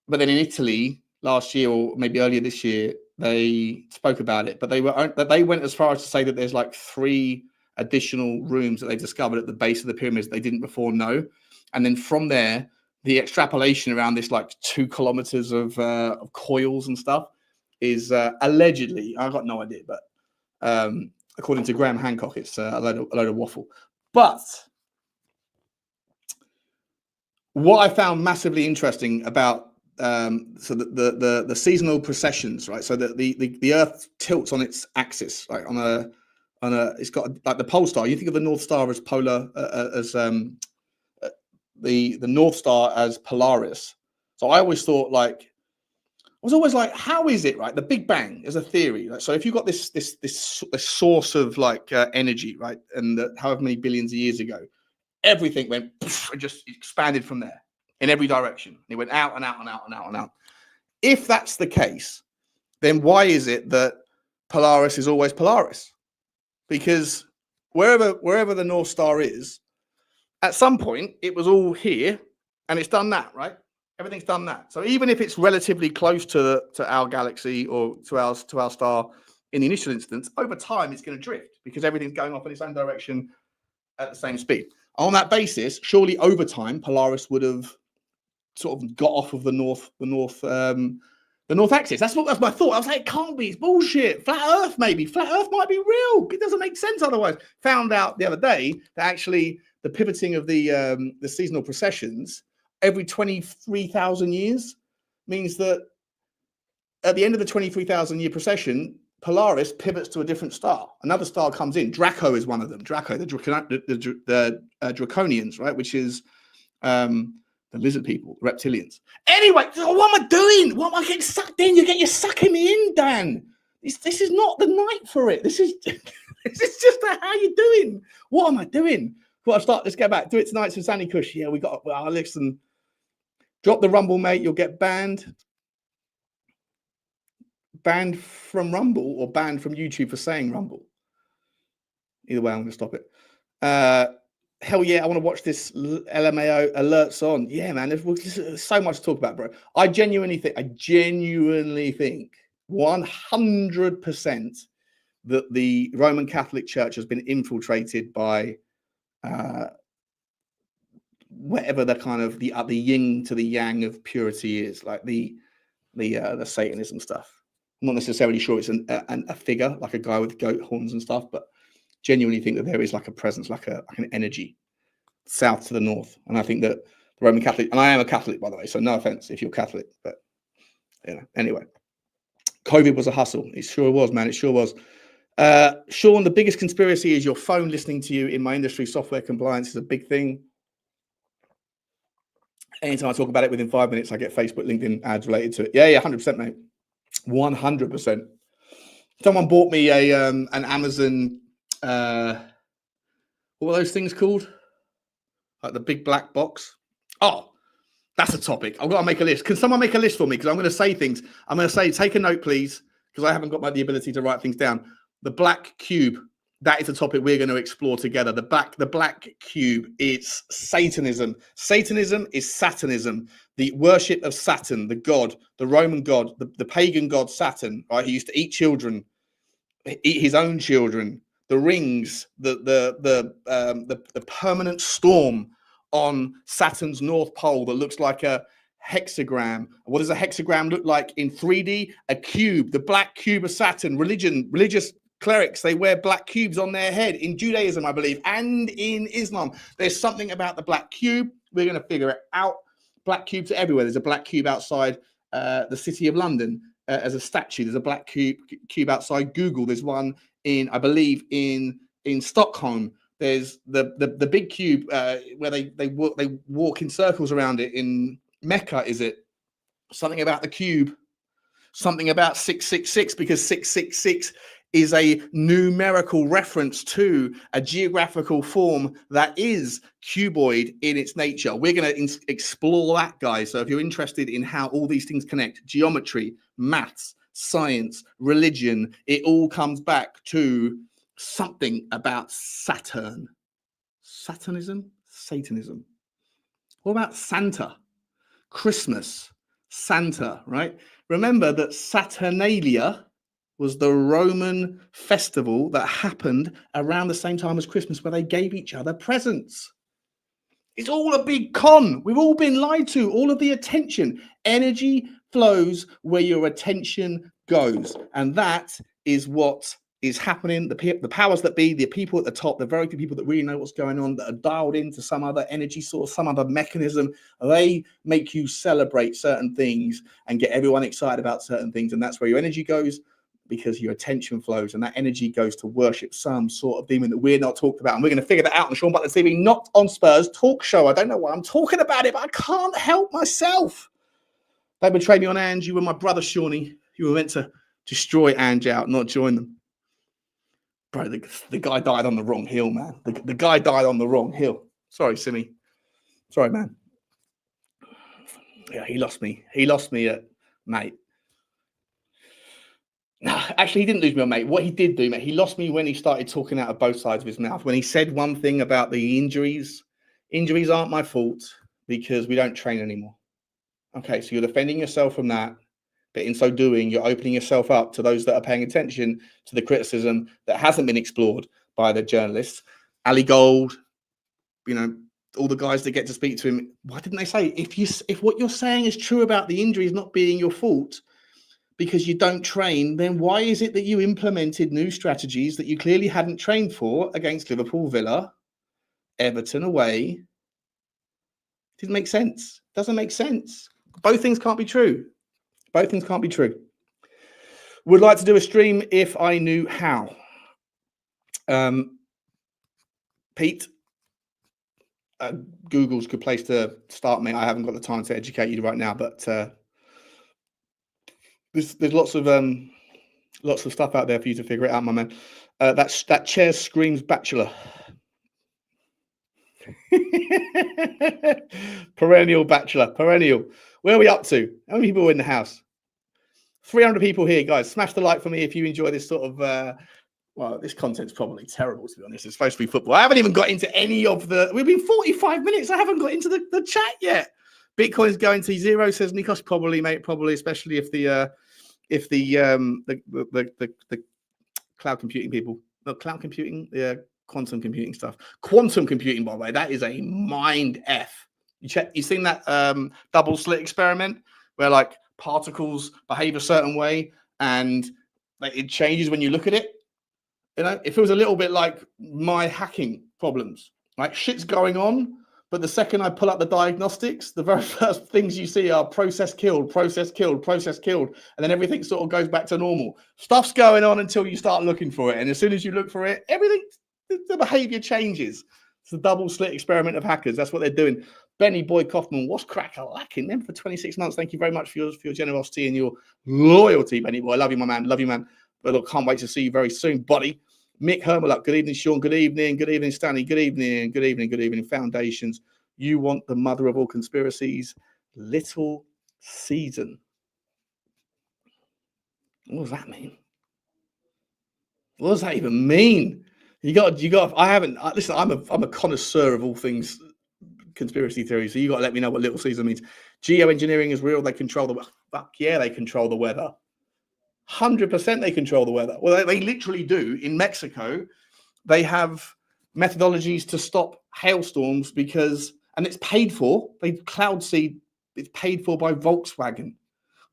But then in Italy last year, or maybe earlier this year, they spoke about it, but they went as far as to say that there's like 3 additional rooms that they discovered at the base of the pyramids they didn't before know. And then from there, the extrapolation around this like 2 kilometers of coils and stuff is allegedly, I've got no idea, but according to Graham Hancock, it's a load of waffle. But what I found massively interesting about so the seasonal processions, right? So that the Earth tilts on its axis, right? On a it's got like the pole star. You think of the North Star as polar, as the North Star as Polaris. So I always thought how is it, right? The Big Bang is a theory. Right? So if you've got this source of like energy, right, and however many billions of years ago, everything went and just expanded from there in every direction. It went out and out and out and out and out. If that's the case, then why is it that Polaris is always Polaris? Because wherever the North Star is, at some point it was all here and it's done that, right? Everything's done that. So even if it's relatively close to our galaxy or to our star in the initial instance, over time it's going to drift because everything's going off in its own direction at the same speed. On that basis, surely over time, Polaris would have sort of got off of the north axis. That's my thought. I was like, it can't be. It's bullshit. Flat Earth, maybe. Flat Earth might be real. It doesn't make sense otherwise. Found out the other day that actually the pivoting of the seasonal processions every 23,000 years means that at the end of the 23,000 year procession, Polaris pivots to a different star. Another star comes in. Draco is one of them. Draco, the Draconians, right? Which is the lizard people, the reptilians. Anyway, what am I doing? What am I getting sucked in? You're sucking me in, Dan. This is not the night for it. This is just how you doing. What am I doing? Let's get back. Do it tonight, some Sandy Kush. Yeah, we got. Well, listen. Drop the Rumble, mate. You'll get banned. Banned from Rumble or banned from YouTube for saying Rumble. Either way, I'm going to stop it. Hell yeah, I want to watch this LMAO alerts on. Yeah, man, there's so much to talk about, bro. I genuinely think 100% that the Roman Catholic Church has been infiltrated by whatever the kind of the yin to the yang of purity is, like the Satanism stuff. I'm not necessarily sure it's a figure, like a guy with goat horns and stuff, but genuinely think that there is like a presence, like an energy south to the north. And I think that the Roman Catholic, and I am a Catholic, by the way, so no offense if you're Catholic, but anyway, COVID was a hustle. It sure was, man. It sure was. Sean, the biggest conspiracy is your phone listening to you in my industry. Software compliance is a big thing. Anytime I talk about it, within 5 minutes, I get Facebook, LinkedIn ads related to it. Yeah, 100%, mate. 100%. Someone bought me an Amazon. What were those things called? Like the big black box. Oh, that's a topic. I've got to make a list. Can someone make a list for me? Because I'm going to say things. I'm going to say, take a note, please, because I haven't got the ability to write things down. The black cube. That is a topic we're going to explore together. The black cube. It's Satanism. Satanism is Satanism. The worship of Saturn, the god, the Roman god, the pagan god Saturn. Right? He used to eat children, eat his own children. The rings, the permanent storm on Saturn's North Pole that looks like a hexagram. What does a hexagram look like in 3D? A cube, the black cube of Saturn. Religious clerics, they wear black cubes on their head in Judaism, I believe, and in Islam. There's something about the black cube. We're going to figure it out. Black cubes are everywhere. There's a black cube outside the city of London as a statue. There's a black cube outside Google. There's one I believe in Stockholm. There's the big cube where they walk in circles around it in Mecca. Is it something about the cube? Something about 666, because 666 is a numerical reference to a geographical form that is cuboid in its nature. We're going to explore that, guys. So if you're interested in how all these things connect, geometry, maths, science, religion, it all comes back to something about Saturn. Satanism? Satanism. What about Santa? Christmas, Santa, right? Remember that Saturnalia was the Roman festival that happened around the same time as Christmas, where they gave each other presents. It's all a big con. We've all been lied to. All of the attention, energy flows where your attention goes. And that is what is happening. The powers that be, the people at the top, the very few people that really know what's going on, that are dialed into some other energy source, some other mechanism, they make you celebrate certain things and get everyone excited about certain things. And that's where your energy goes, because your attention flows, and that energy goes to worship some sort of demon that we're not talked about. And we're going to figure that out on Sean Butler TV, not on Spurs Talk Show. I don't know why I'm talking about it, but I can't help myself. They betrayed me on Ange. You were my brother, Shawnee. You were meant to destroy Ange out, not join them. Bro, the guy died on the wrong hill, man. The guy died on the wrong hill. Sorry, Simi. Sorry, man. Yeah, he lost me. He lost me at mate. No, actually, he didn't lose me on mate. What he did do, mate, he lost me when he started talking out of both sides of his mouth. When he said one thing about the injuries, injuries aren't my fault because we don't train anymore. Okay, so you're defending yourself from that, but in so doing, you're opening yourself up to those that are paying attention to the criticism that hasn't been explored by the journalists. Ali Gold, you know, all the guys that get to speak to him. Why didn't they say if what you're saying is true about the injuries not being your fault because you don't train, then why is it that you implemented new strategies that you clearly hadn't trained for against Liverpool, Villa, Everton away? Didn't make sense. Doesn't make sense. Both things can't be true. Both things can't be true. Would like to do a stream if I knew how. Pete, Google's a good place to start, mate. I haven't got the time to educate you right now, but there's lots of stuff out there for you to figure it out, my man. That chair screams bachelor. Perennial bachelor, perennial. Where are we up to? How many people are in the house? 300 people here, guys. Smash the like for me if you enjoy this sort of well, this content's probably terrible, to be honest. It's supposed to be football. I haven't even got into any of the... We've been 45 minutes. I haven't got into the chat yet. Bitcoin's going to zero, says Nikos. Probably, mate. Probably, especially if the cloud computing people... No, cloud computing? Yeah, quantum computing stuff. Quantum computing, by the way, that is a mind F. You seen that double slit experiment where, like, particles behave a certain way and like, it changes when you look at it? You know, it feels a little bit like my hacking problems. Like shit's going on, but the second I pull up the diagnostics, the very first things you see are process killed, process killed, process killed, and then everything sort of goes back to normal. Stuff's going on until you start looking for it, and as soon as you look for it, everything, the behavior changes. It's the double slit experiment of hackers. That's what they're doing. Benny Boy Kaufman, what's crack-a-lacking them for 26 months? Thank you very much for your generosity and your loyalty, Benny Boy. I love you, my man. Love you, man. But look, can't wait to see you very soon, buddy. Mick Hermeluk, good evening, Sean. Good evening. Good evening, Stanley. Good evening. Good evening. Good evening. Foundations. You want the mother of all conspiracies, Little Season. What does that mean? What does that even mean? You got. I haven't. Listen, I'm a connoisseur of all things conspiracy theories. So you got to let me know what Little Season means. Geoengineering is real. They control the. Fuck yeah, they control the weather. 100% they control the weather. Well, they literally do. In Mexico, they have methodologies to stop hailstorms because, and it's paid for, cloud seed, it's paid for by Volkswagen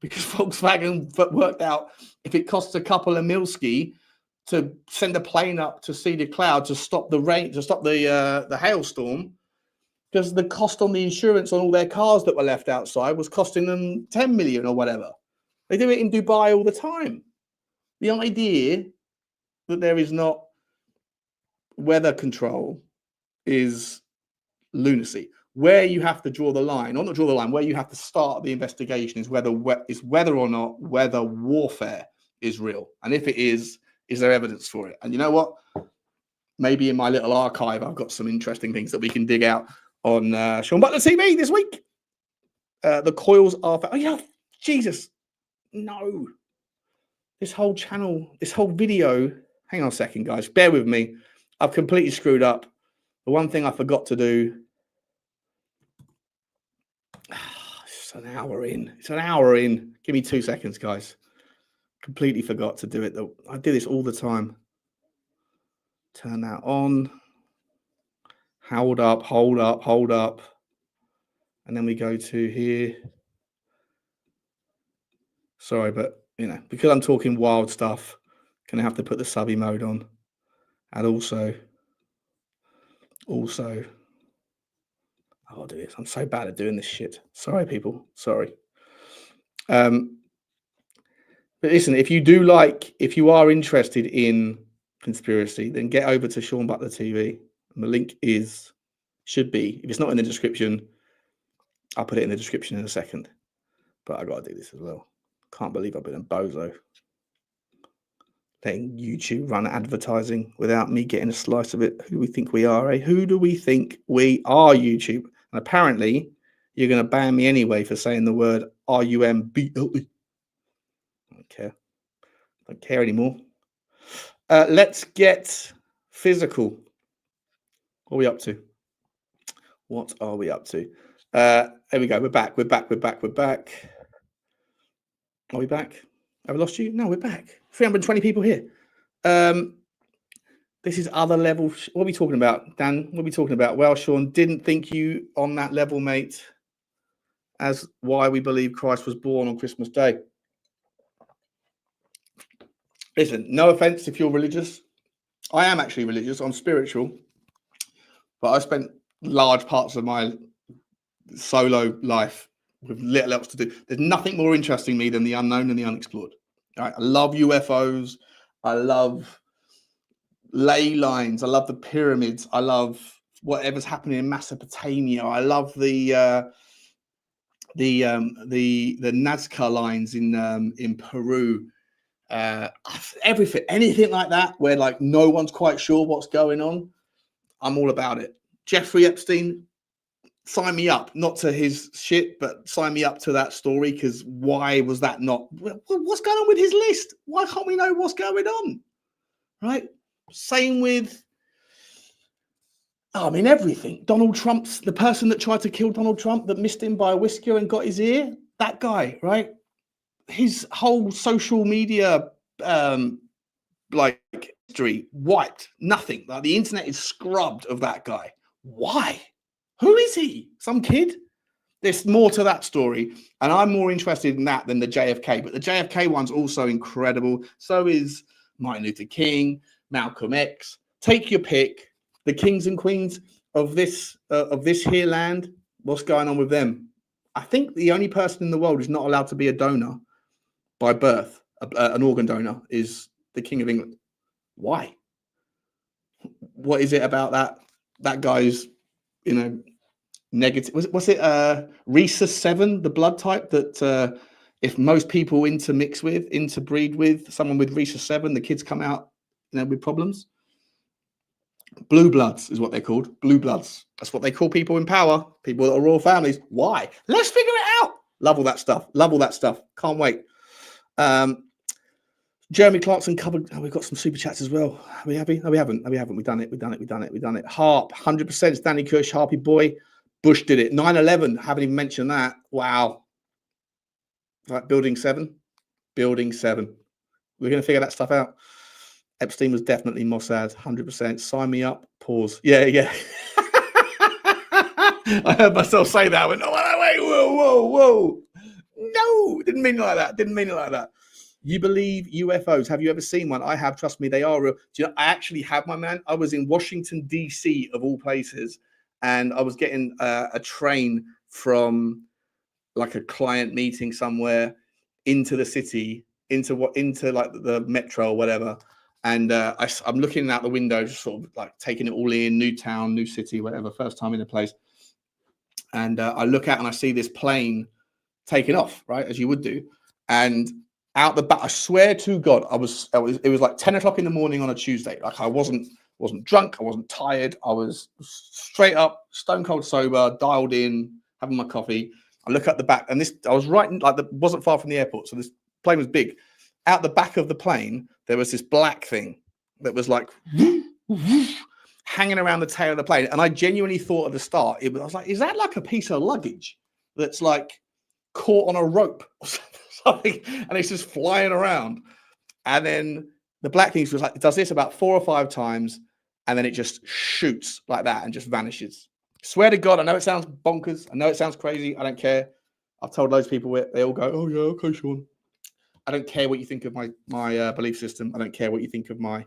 because Volkswagen worked out if it costs a couple of milski to send a plane up to see the cloud to stop the rain, to stop the hailstorm, because the cost on the insurance on all their cars that were left outside was costing them 10 million or whatever. They do it in Dubai all the time. The idea that there is not weather control is lunacy. Where you have to draw the line, or not draw the line, where you have to start the investigation is whether or not weather warfare is real. And if it is there evidence for it? And you know what? Maybe in my little archive, I've got some interesting things that we can dig out on Sean Butler TV this week. The coils are... Oh, yeah, Jesus. No. This whole channel, this whole video... Hang on a second, guys. Bear with me. I've completely screwed up. The one thing I forgot to do... It's an hour in. It's an hour in. Give me 2 seconds, guys. Completely forgot to do it. I do this all the time. Turn that on. Hold up, hold up, hold up. And then we go to here. Sorry, but, you know, because I'm talking wild stuff, going to have to put the subby mode on. And also, I'll do this. I'm so bad at doing this shit. Sorry, people. Sorry. But listen, if you are interested in conspiracy, then get over to Sean Butler TV. And the link should be, if it's not in the description, I'll put it in the description in a second. But I got to do this as well. Can't believe I've been a bozo. letting YouTube run advertising without me getting a slice of it. Who do we think we are, eh? Who do we think we are, YouTube? And apparently, you're going to ban me anyway for saying the word RUMBLE. I don't care. I don't care anymore. Let's get physical. What are we up to? What are we up to? There we go. We're back. We're back. Are we back? Have I lost you? No, we're back. 320 people here. This is other level. What are we talking about, Dan? What are we talking about? Well, Sean, didn't think you on that level, mate, as why we believe Christ was born on Christmas Day. Listen, no offense if you're religious. I am actually religious. I'm spiritual. But I spent large parts of my solo life with little else to do. There's nothing more interesting to me than the unknown and the unexplored. Right? I love UFOs. I love ley lines. I love the pyramids. I love whatever's happening in Mesopotamia. I love the Nazca lines in Peru. Everything, anything like that, where like no one's quite sure what's going on. I'm all about it. Jeffrey Epstein, sign me up, not to his shit, but sign me up to that story, because why was that not? What's going on with his list? Why can't we know what's going on? Right? Same with, I mean, everything. Donald Trump's, the person that tried to kill Donald Trump, that missed him by a whisker and got his ear, that guy, right? His whole social media, like, history wiped, nothing. Like, the internet is scrubbed of that guy. Why? Who is he? Some kid? There's more to that story, and I'm more interested in that than the JFK. But the JFK one's also incredible. So is Martin Luther King, Malcolm X. Take your pick. The kings and queens of this here land. What's going on with them? I think the only person in the world who's not allowed to be a donor by birth, an organ donor, is the King of England. Why? What is it about that guy's, negative? Was it Rhesus 7, the blood type that if most people interbreed with someone with Rhesus 7, the kids come out, with problems? Blue bloods is what they're called. Blue bloods. That's what they call people in power. People that are royal families. Why? Let's figure it out. Love all that stuff. Can't wait. Jeremy Clarkson covered. Oh, we've got some super chats as well. Are we happy? No, we haven't. We've done it. Harp, 100%. Danny Kush, Harpy boy. Bush did it. 9/11. Haven't even mentioned that. Wow. Right, Building 7. We're going to figure that stuff out. Epstein was definitely Mossad, 100%. Sign me up. Pause. Yeah. I heard myself say that. I went, oh, wait, whoa. No, didn't mean it like that. You believe UFOs? Have you ever seen one? I have. Trust me, they are real. Do you know, I actually have, my man. I was in Washington, D.C., of all places, and I was getting a train from like a client meeting somewhere into the city, into like the metro or whatever. And I'm looking out the window, just sort of like taking it all in, new town, new city, whatever, first time in a place. And I look out and I see this plane taking off, right, as you would do. And out the back, I swear to God, it was like 10 o'clock in the morning on a Tuesday. Like, I wasn't drunk, I wasn't tired. I was straight up, stone cold sober, dialed in, having my coffee. I look at the back, and I was right, wasn't far from the airport, so this plane was big. Out the back of the plane, there was this black thing that was like hanging around the tail of the plane. And I genuinely thought at the start, I was like, is that like a piece of luggage that's like caught on a rope or something? And it's just flying around. And then the black thing was like, it does this about 4 or 5 times, and then it just shoots like that and just vanishes. Swear to God, I know it sounds bonkers. I know it sounds crazy. I don't care. I've told loads of people it. They all go, oh yeah, okay, Sean. I don't care what you think of my belief system. I don't care what you think of my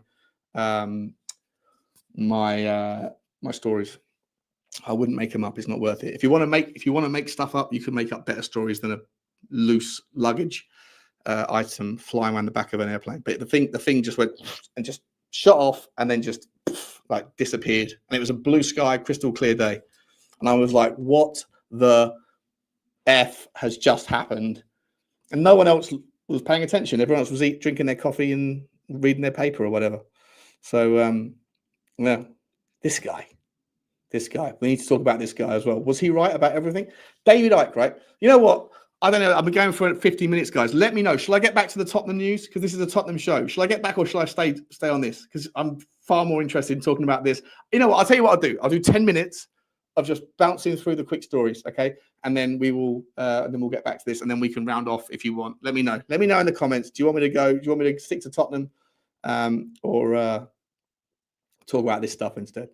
my stories. I wouldn't make them up. It's not worth it. If you want to make stuff up, you can make up better stories than a loose luggage item flying around the back of an airplane. But the thing just went and just shot off and then just like disappeared. And it was a blue sky, crystal clear day. And I was like, what the F has just happened? And no one else was paying attention. Everyone else was drinking their coffee and reading their paper or whatever. So, yeah, this guy. We need to talk about this guy as well. Was he right about everything? David Icke, right? You know what? I don't know. I've been going for 50 minutes, guys. Let me know. Shall I get back to the Tottenham news? Because this is a Tottenham show. Shall I get back or shall I stay on this? Because I'm far more interested in talking about this. You know what? I'll tell you what I'll do. I'll do 10 minutes of just bouncing through the quick stories, okay? And then we'll get back to this, and then we can round off if you want. Let me know. Let me know in the comments. Do you want me to go? Do you want me to stick to Tottenham, or talk about this stuff instead?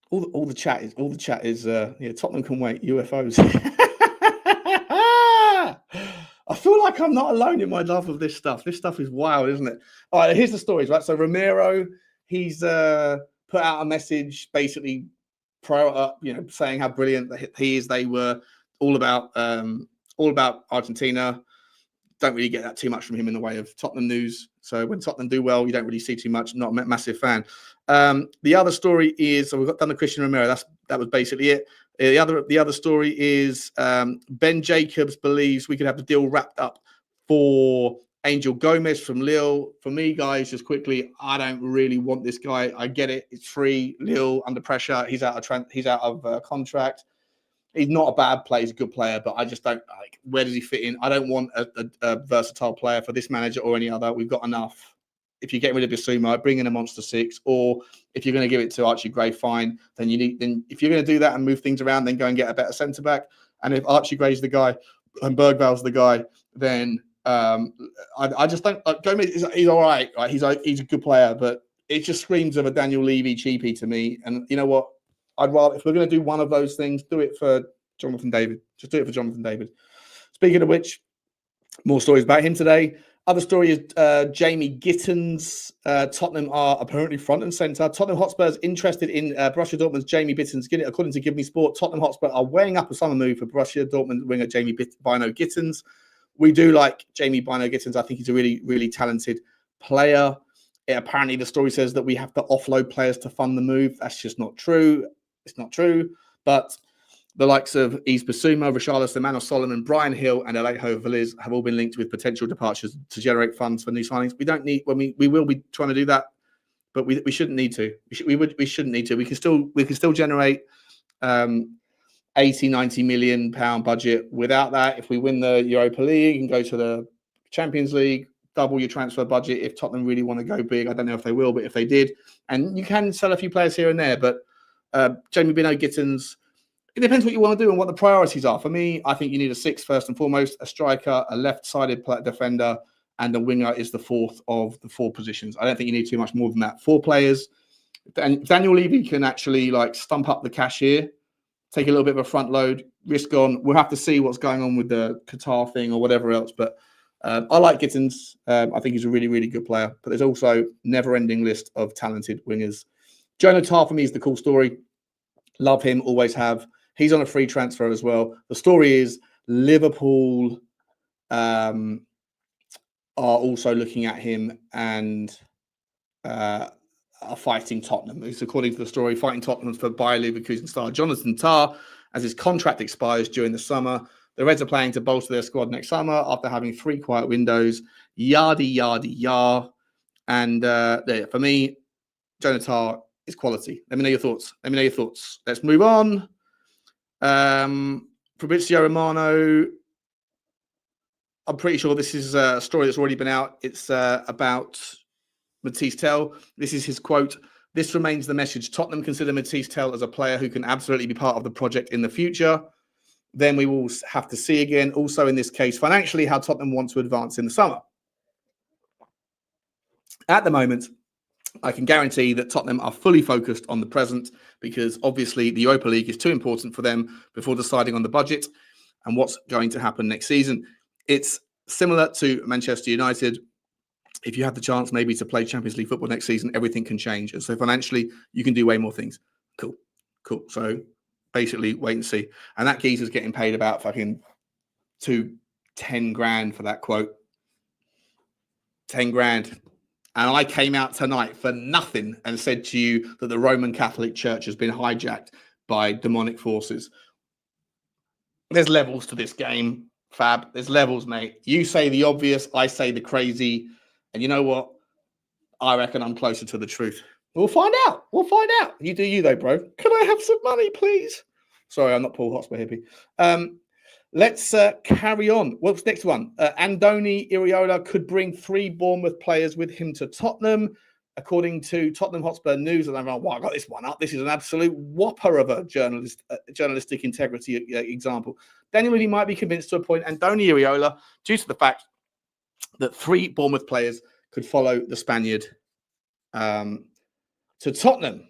All the chat is Tottenham can wait, UFOs. I feel like I'm not alone in my love of this stuff. This stuff is wild, isn't it? All right, here's the stories, right? So Romero, he's put out a message basically saying how brilliant he is. They were all about Argentina. Don't really get that too much from him in the way of Tottenham news. So when Tottenham do well, you don't really see too much. Not a massive fan. The other story is, so we've done the Christian Romero. That was basically it. The other story is Ben Jacobs believes we could have the deal wrapped up for Angel Gomez from Lille. For me, guys, just quickly, I don't really want this guy. I get it; it's free. Lille under pressure. He's out of contract. He's not a bad player. He's a good player, but I just don't like. Where does he fit in? I don't want a versatile player for this manager or any other. We've got enough. If you're getting rid of Bissouma, bring in a monster six, or if you're going to give it to Archie Gray, fine. Then if you're going to do that and move things around, then go and get a better centre back. And if Archie Gray's the guy and Bergval's the guy, then I just don't. Gomez he's all right. Right? He's a good player, but it just screams of a Daniel Levy cheapie to me. And you know what? I'd rather, if we're going to do one of those things, do it for Jonathan David. Just do it for Jonathan David. Speaking of which, more stories about him today. Other story is Jamie Gittins. Tottenham are apparently front and centre. Tottenham Hotspurs interested in Borussia Dortmund's Jamie Gittins. According to Give Me Sport, Tottenham Hotspur are weighing up a summer move for Borussia Dortmund winger Jamie Bino Gittins. We do like Jamie Bino Gittins. I think he's a really, really talented player. Apparently, the story says that we have to offload players to fund the move. That's just not true. It's not true. But the likes of Yves Bissouma, Richarlison, Emmanuel Solomon, Brian Hill, and Alejo Veliz have all been linked with potential departures to generate funds for new signings. We don't need. We will be trying to do that, but we shouldn't need to. We shouldn't need to. We can still generate 80-90 million pound budget without that. If we win the Europa League and go to the Champions League, double your transfer budget. If Tottenham really want to go big, I don't know if they will, but if they did, and you can sell a few players here and there, but Jamie Bino Gittins, it depends what you want to do and what the priorities are. For me, I think you need a six first and foremost, a striker, a left-sided defender, and the winger is the fourth of the four positions. I don't think you need too much more than that. 4 players. And Daniel Levy can actually stump up the cash here, take a little bit of a front load, risk on. We'll have to see what's going on with the Qatar thing or whatever else. But I like Gittins. I think he's a really, really good player. But there's also never-ending list of talented wingers. Jonah Tah for me is the cool story. Love him, always have. He's on a free transfer as well. The story is Liverpool are also looking at him and are fighting Tottenham. It's according to the story, fighting Tottenham for Bayer Leverkusen star Jonathan Tah as his contract expires during the summer. The Reds are planning to bolster their squad next summer after having 3 quiet windows. Yardy, yardy, yar. And for me, Jonathan Tah is quality. Let me know your thoughts. Let's move on. Fabrizio Romano, I'm pretty sure this is a story that's already been out. It's about Matisse Tell. This is his quote. This remains the message. Tottenham consider Matisse Tell as a player who can absolutely be part of the project in the future. Then we will have to see again, also in this case, financially, how Tottenham want to advance in the summer. At the moment, I can guarantee that Tottenham are fully focused on the present because obviously the Europa League is too important for them before deciding on the budget and what's going to happen next season. It's similar to Manchester United. If you have the chance maybe to play Champions League football next season, everything can change. And so financially, you can do way more things. Cool. So basically, wait and see. And that geezer's getting paid about fucking 10 grand for that quote. 10 grand. And I came out tonight for nothing and said to you that the Roman Catholic Church has been hijacked by demonic forces. There's levels to this game, Fab. There's levels, mate. You say the obvious, I say the crazy. And you know what? I reckon I'm closer to the truth. We'll find out. We'll find out. You do you though, bro. Can I have some money, please? Sorry, I'm not Paul Hotspur hippie. Let's carry on. What's next one? Andoni Iraola could bring 3 Bournemouth players with him to Tottenham. According to Tottenham Hotspur News, and I'm like, wow, I got this one up. This is an absolute whopper of a journalistic integrity example. Daniel Levy might be convinced to appoint Andoni Iraola due to the fact that 3 Bournemouth players could follow the Spaniard to Tottenham.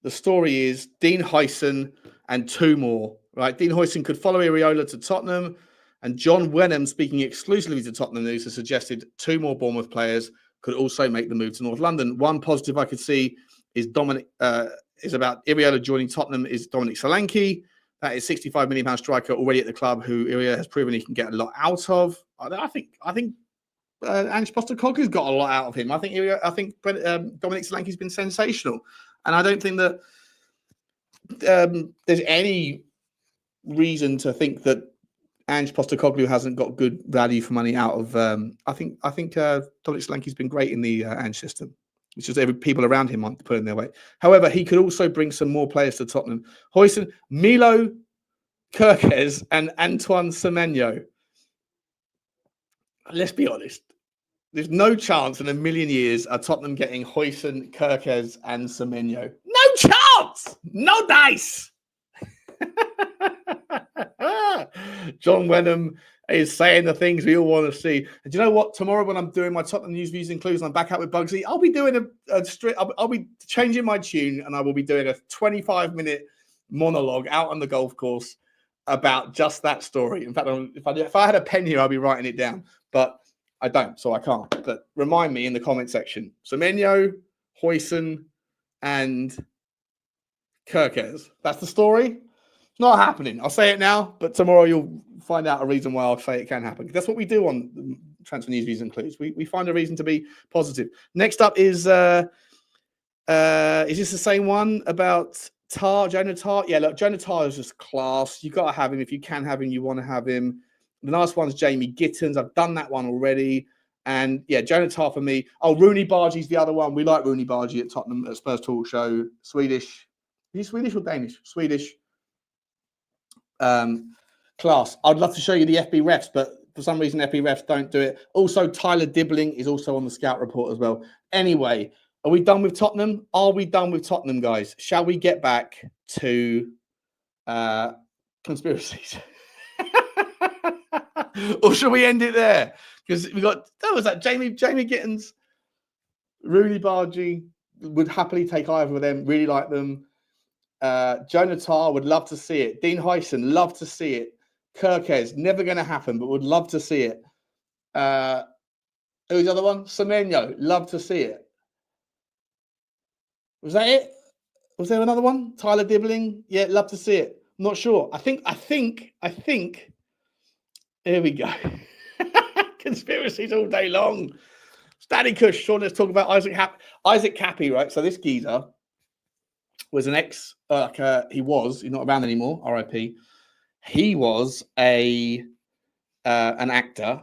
The story is Dean Huyson and 2 more. Right, Dean Huyson could follow Iraola to Tottenham, and John Wenham, speaking exclusively to Tottenham News, has suggested 2 more Bournemouth players could also make the move to North London. One positive I could see is about Iraola joining Tottenham is Dominic Solanke. That is £65 million striker already at the club, who Iraola has proven he can get a lot out of. I think Ange Postecoglou's got a lot out of him. I think Dominic Solanke's been sensational, and I don't think that there's any reason to think that Ange Postecoglou hasn't got good value for money out of. I think Dominic Solanke's been great in the Ange system. It's just every people around him want to put in their weight. However, he could also bring some more players to Tottenham. Huyson, Milo Kirkes, and Antoine Semenyo. Let's be honest. There's no chance in a million years of Tottenham getting Huyson, Kirkes, and Semenyo. No chance! No dice! John Wenham is saying the things we all want to see. And do you know what? Tomorrow when I'm doing my Tottenham news, views, and clues, and I'm back out with Bugsy, I'll be doing I'll be changing my tune, and I will be doing a 25-minute monologue out on the golf course about just that story. In fact, if I had a pen here, I'd be writing it down, but I don't, so I can't. But remind me in the comment section. Semenyo, Huyson, and Kirkes. That's the story. Not happening. I'll say it now, but tomorrow you'll find out a reason why I'll say it can happen. That's what we do on Transfer News, Views and Clues. We find a reason to be positive. Next up is this the same one about Jonah Tah? Yeah, look, Jonah Tah is just class. You got to have him. If you can have him, you want to have him. The last one's Jamie Gittins. I've done that one already. And yeah, Jonah Tah for me. Oh, Rooney Bargie's the other one. We like Rooney Bargie at Tottenham at Spurs Talk Show. Swedish. Are you Swedish or Danish? Swedish. Class. I'd love to show you the FB refs, but for some reason FB refs don't do it. Also, Tyler Dibbling is also on the scout report as well. Anyway, are we done with Tottenham? Are we done with Tottenham, guys? Shall we get back to conspiracies? Or shall we end it there? Because we got Jamie Gittins, Rooney Bargie would happily take either of them. Really like them. Jonah Tah would love to see it. Dean Huyson, love to see it. Kirkes, never going to happen, but would love to see it. Who's the other one? Semenyo, love to see it. Was that it? Was there another one? Tyler Dibbling, yeah, love to see it. I'm not sure. I think. Here we go. Conspiracies all day long. Stanley Kush, Sean, let's talk about Isaac Cappy, right? So this geezer was an he's not around anymore, RIP. He was an actor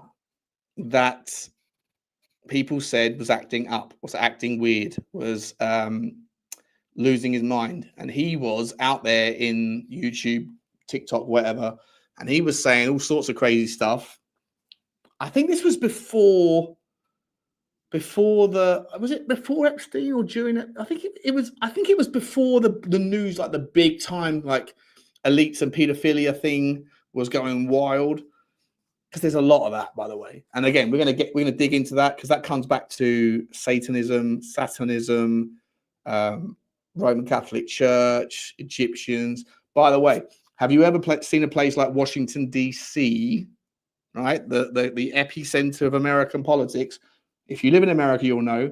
that people said was acting up, was acting weird, was losing his mind. And he was out there in YouTube, TikTok, whatever, and he was saying all sorts of crazy stuff. I think this was before Epstein or during it? I think it was before the news, like the big time, like elites and pedophilia thing was going wild. Because there's a lot of that, by the way. And again, we're gonna dig into that because that comes back to Satanism, Roman Catholic Church, Egyptians. By the way, have you ever seen a place like Washington DC? Right, the epicenter of American politics. If you live in America, you'll know.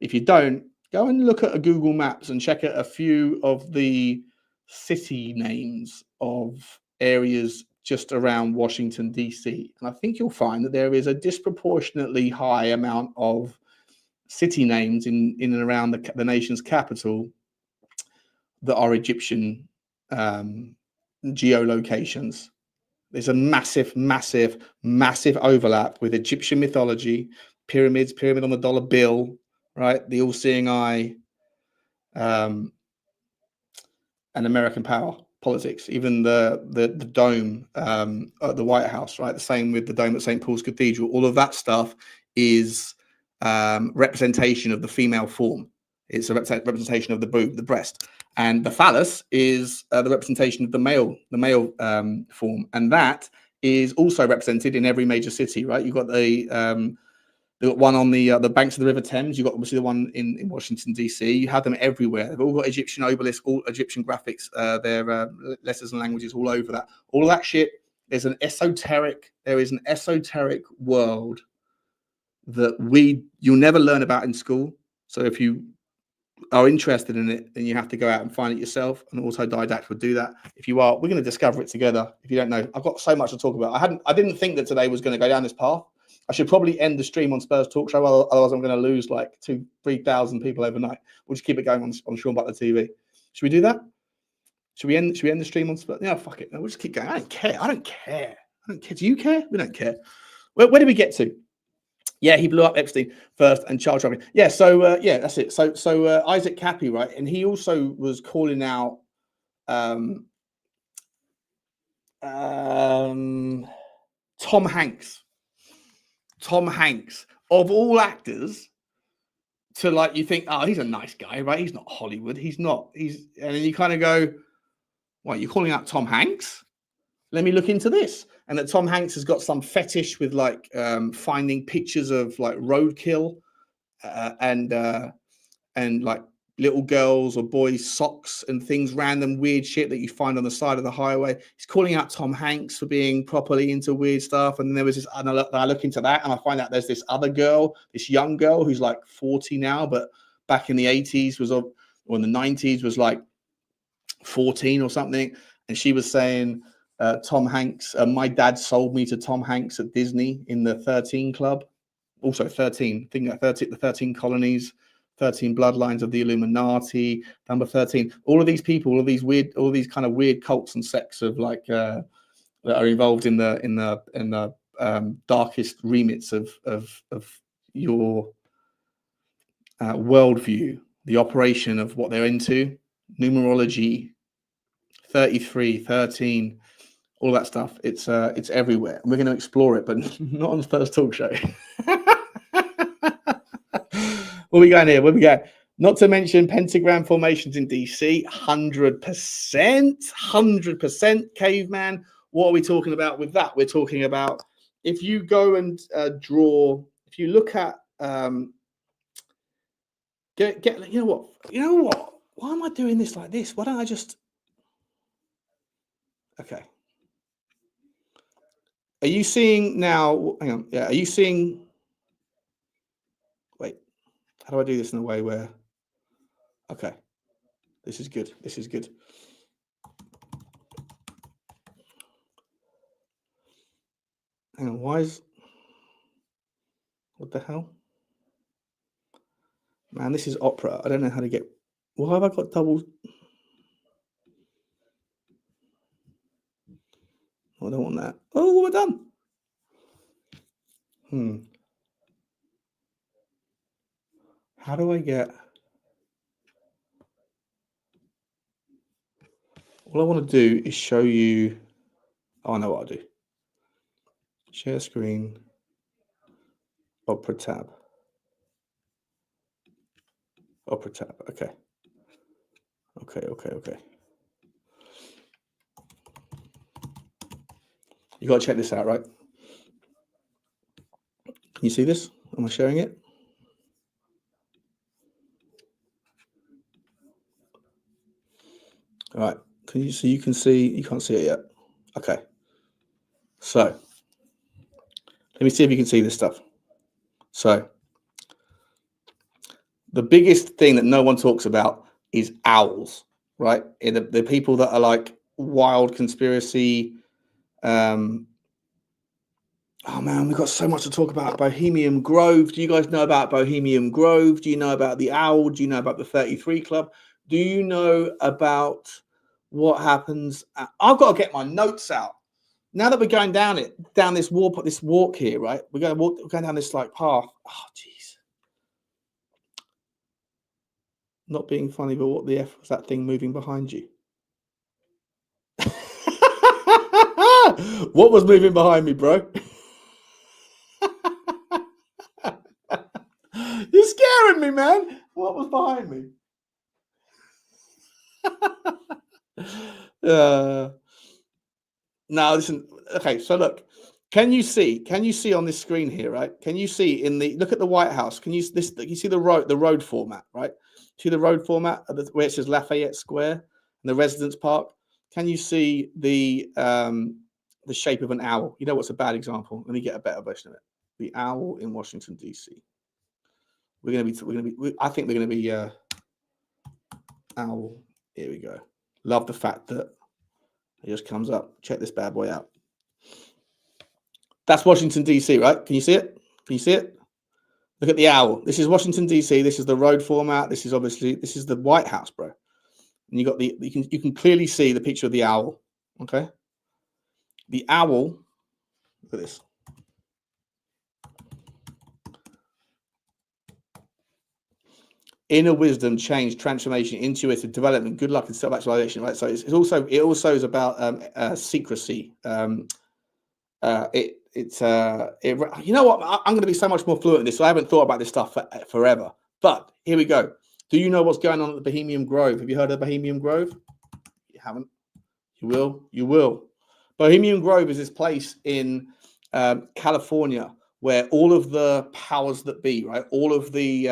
If you don't, go and look at a Google Maps and check out a few of the city names of areas just around Washington, D.C. And I think you'll find that there is a disproportionately high amount of city names in and around the nation's capital that are Egyptian geolocations. There's a massive overlap with Egyptian mythology pyramids, pyramid on the dollar bill, right? The all-seeing eye, and American power politics. Even the dome at the White House, right? The same with the dome at St. Paul's Cathedral. All of that stuff is representation of the female form. It's a representation of the boob, the breast, and the phallus is the representation of the male form, and that is also represented in every major city, right? You've got the one on the banks of the River Thames. You've got obviously the one in Washington DC. You have them everywhere. They've all got Egyptian obelisks, all Egyptian graphics, their letters and languages all over that. All of that shit. There is an esoteric world that you'll never learn about in school. So if you are interested in it, then you have to go out and find it yourself. An autodidact would do that. If you are, we're going to discover it together. If you don't know, I've got so much to talk about. I didn't think that today was going to go down this path. I should probably end the stream on Spurs Talk Show, otherwise I'm going to lose like 2,000-3,000 people overnight. We'll just keep it going on Sean Butler TV. Should we do that? Should we end the stream on Spurs? Yeah, fuck it. No, we'll just keep going. I don't care. Do you care? We don't care. Where did we get to? Yeah, he blew up Epstein first and child trafficking. Yeah, so yeah, that's it. So Isaac Cappy, right? And he also was calling out Tom Hanks. Tom Hanks, of all actors, to like, you think, oh, he's a nice guy, right? He's not Hollywood. He's not. And then you kind of go, what, you're calling out Tom Hanks? Let me look into this. And that Tom Hanks has got some fetish with like finding pictures of like roadkill and like little girls or boys' socks and things, random weird shit that you find on the side of the highway. He's calling out Tom Hanks for being properly into weird stuff. And then there was this, and I look into that and I find out there's this other girl, this young girl who's like 40 now, but back in the 80s or in the 90s was like 14 or something. And she was saying, Tom Hanks, my dad sold me to Tom Hanks at Disney in the 13 Club. Also 13, thinking of 13, the 13 colonies, 13 bloodlines of the Illuminati, number 13. All of these people, all of these kind of weird cults and sects of like that are involved in the darkest remits of your worldview, the operation of what they're into, numerology, 33, 13. All that stuff, it's everywhere. And we're going to explore it, but not on the Spurs Talk Show. Where we going here? Where we go? Not to mention pentagram formations in DC, 100%, caveman. What are we talking about with that? We're talking about if you go and draw, if you look at, you know what? Why am I doing this like this? Why don't I just, okay. Are you seeing now? Hang on. Yeah. Are you seeing? Wait. How do I do this in a way where? Okay. This is good. This is good. Hang on. Why is? What the hell? Man, this is Opera. I don't know how to get. Why have I got double? I don't want that. Oh, what have I done? How do I get? All I want to do is show you. Oh, I know what I'll do. Share screen. Opera tab. Opera tab. Okay. You got to check this out, right? Can you see this? Am I sharing it? All right. Can you see? You can see. You can't see it yet. Okay. So let me see if you can see this stuff. So the biggest thing that no one talks about is owls, right? The people that are like wild conspiracy. Oh man, we've got so much to talk about. Bohemian Grove. Do you guys know about Bohemian Grove? Do you know about the owl? Do you know about the 33 Club? Do you know about what happens? I've got to get my notes out. now that we're going down this walk here, right? We're going down this like path. Oh, jeez. Not being funny, but what the F was that thing moving behind you? What was moving behind me, bro? You're scaring me, man. What was behind me? Now listen. Okay, so look. Can you see on this screen here, right? Can you see look at the White House? You see the road format, right? See the road format where it says Lafayette Square and the Residence Park? Can you see the shape of an owl? You know what's a bad example? Let me get a better version of it. The owl in Washington D.C. I think we're gonna be owl. Here we go. Love the fact that it just comes up. Check this bad boy out. That's Washington, D.C., right? Can you see it? Can you see it? Look at the owl. This is Washington, D.C. This is the road format. This is the White House, bro. And you can clearly see the picture of the owl. Okay. The owl. Look at this. Inner wisdom, change, transformation, intuitive development, good luck, and self-actualization. Right. So it also is about secrecy. You know what? I'm going to be so much more fluent in this. So I haven't thought about this stuff forever. But here we go. Do you know what's going on at the Bohemian Grove? Have you heard of the Bohemian Grove? You haven't? You will. You will. Bohemian Grove is this place in California where all of the powers that be, right, all of the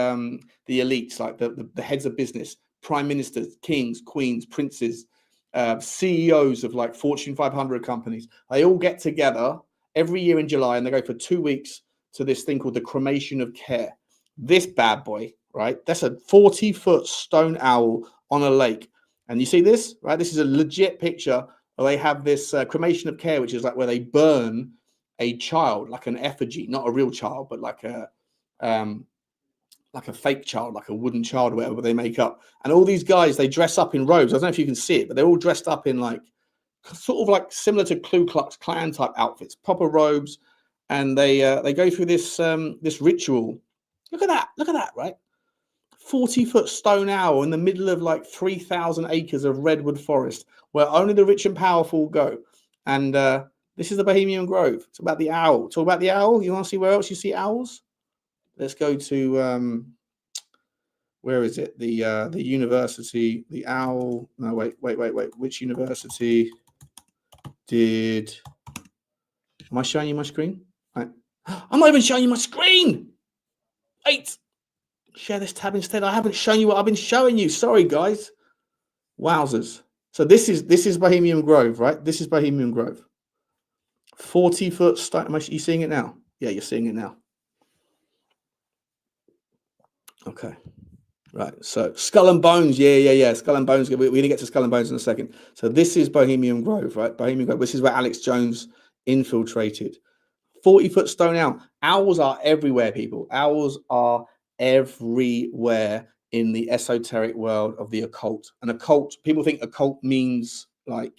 elites, like the heads of business, prime ministers, kings, queens, princes, CEOs of like Fortune 500 companies, they all get together every year in July and they go for 2 weeks to this thing called the Cremation of Care. This bad boy, right? That's a 40-foot stone owl on a lake. And you see this, right? This is a legit picture where they have this cremation of care, which is like where they burn a child, like an effigy, not a real child, but like a fake child, like a wooden child or whatever they make up. And all these guys, they dress up in robes. I don't know if you can see it, but they're all dressed up in like sort of like similar to Ku Klux Klan type outfits, proper robes, and they go through this ritual. Look at that, right? 40-foot stone owl in the middle of like 3,000 acres of redwood forest, where only the rich and powerful go. And this is the Bohemian Grove. It's about the owl. Talk about the owl. You want to see where else you see owls? Let's go to where is it? The university. The owl. No, wait. Which university did? Am I showing you my screen? Right. I'm not even showing you my screen. Wait. Share this tab instead. I haven't shown you what I've been showing you. Sorry, guys. Wowzers. So this is Bohemian Grove, right? This is Bohemian Grove. 40-foot stone. Are you seeing it now? Yeah, you're seeing it now. Okay. Right. So Skull and Bones. Yeah. Skull and Bones. We're going to get to Skull and Bones in a second. So this is Bohemian Grove, right? Bohemian Grove. This is where Alex Jones infiltrated. 40-foot stone owl. Owls are everywhere, people. Owls are everywhere in the esoteric world of the occult. And occult, people think occult means like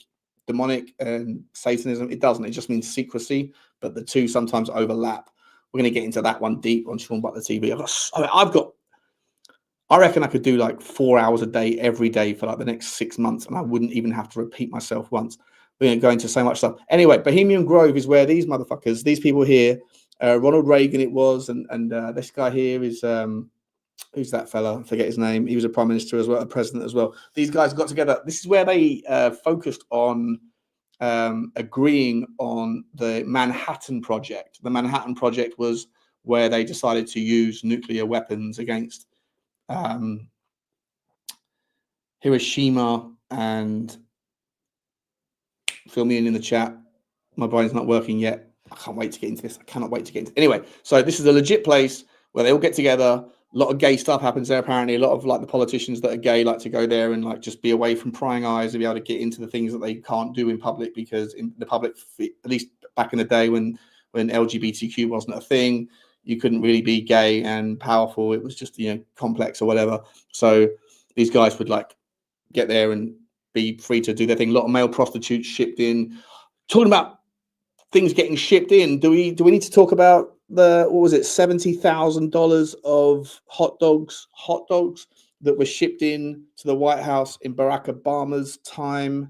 demonic and Satanism. It doesn't. It just means secrecy, but the two sometimes overlap. We're going to get into that one deep on Sean Butler TV. I reckon I could do like 4 hours a day every day for like the next 6 months, and I wouldn't even have to repeat myself once. We're going to go into so much stuff. Anyway, Bohemian Grove is where these motherfuckers, these people here, Ronald Reagan it was, and this guy here is, who's that fella? I forget his name. He was a prime minister as well, a president as well. These guys got together. This is where they focused on agreeing on the Manhattan Project. The Manhattan Project was where they decided to use nuclear weapons against Hiroshima and fill me in the chat. My brain's not working yet. I can't wait to get into this. I cannot wait to get into it. Anyway, so this is a legit place where they all get together. A lot of gay stuff happens there, apparently. A lot of like the politicians that are gay like to go there and like just be away from prying eyes and be able to get into the things that they can't do in public, because in the public, at least back in the day when LGBTQ wasn't a thing, you couldn't really be gay and powerful. It was just, complex or whatever. So these guys would like get there and be free to do their thing. A lot of male prostitutes shipped in. Talking about things getting shipped in. Do we need to talk about the, what was it, $70,000 of hot dogs that were shipped in to the White House in Barack Obama's time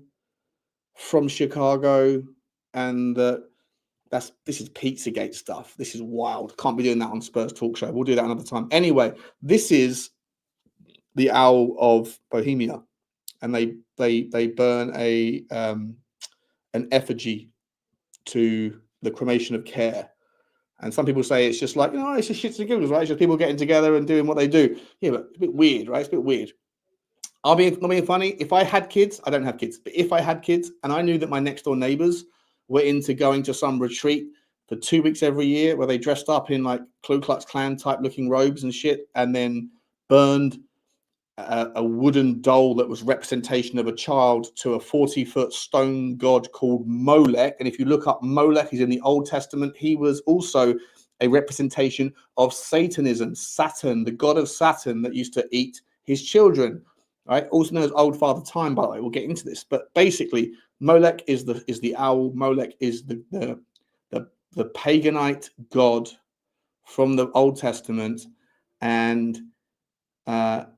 from Chicago? And this is Pizzagate stuff. This is wild. Can't be doing that on Spurs Talk Show. We'll do that another time. Anyway, this is the Owl of Bohemia, and they burn an effigy to the cremation of care. And some people say it's just like, it's just shits and giggles, right? It's just people getting together and doing what they do. Yeah, but it's a bit weird, right? It's a bit weird. Not being funny. If I had kids, I don't have kids, but if I had kids and I knew that my next door neighbors were into going to some retreat for 2 weeks every year where they dressed up in like Ku Klux Klan type looking robes and shit, and then burned a wooden doll that was representation of a child to a 40-foot stone god called Molech. And if you look up Molech, he's in the Old Testament. He was also a representation of Satanism, Saturn, the god of Saturn that used to eat his children, right? Also known as Old Father Time, by the way. We'll get into this, but basically, Molech is the owl. Molech is the paganite god from the Old Testament, and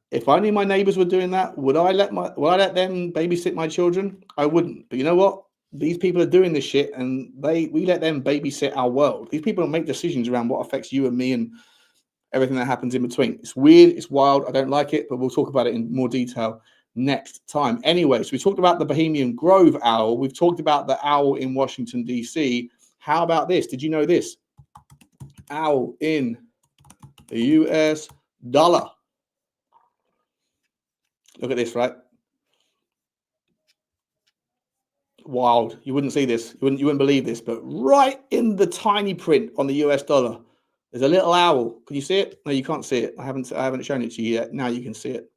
if I knew my neighbors were doing that, would I let them babysit my children? I wouldn't. But you know what? These people are doing this shit, and we let them babysit our world. These people don't make decisions around what affects you and me and everything that happens in between. It's weird. It's wild. I don't like it, but we'll talk about it in more detail next time. Anyway, so we talked about the Bohemian Grove owl. We've talked about the owl in Washington, D.C. How about this? Did you know this? Owl in the US dollar. Look at this, right? Wild. You wouldn't see this. You wouldn't believe this, but right in the tiny print on the US dollar, there's a little owl. Can you see it? No, you can't see it. I haven't shown it to you yet. Now you can see it.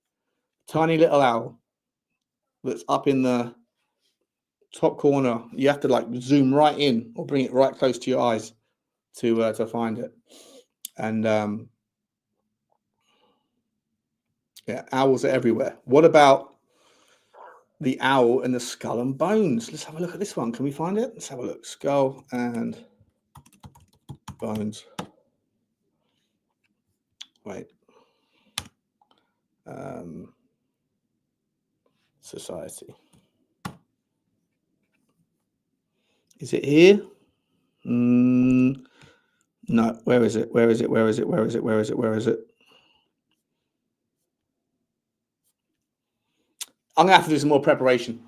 Tiny little owl that's up in the top corner. You have to like zoom right in or bring it right close to your eyes to find it. And yeah, owls are everywhere. What about the owl and the skull and bones? Let's have a look at this one. Can we find it? Let's have a look. Skull and bones. Wait. Society. Is it here? No. Where is it? Where is it? Where is it? Where is it? Where is it? Where is it? I'm gonna have to do some more preparation.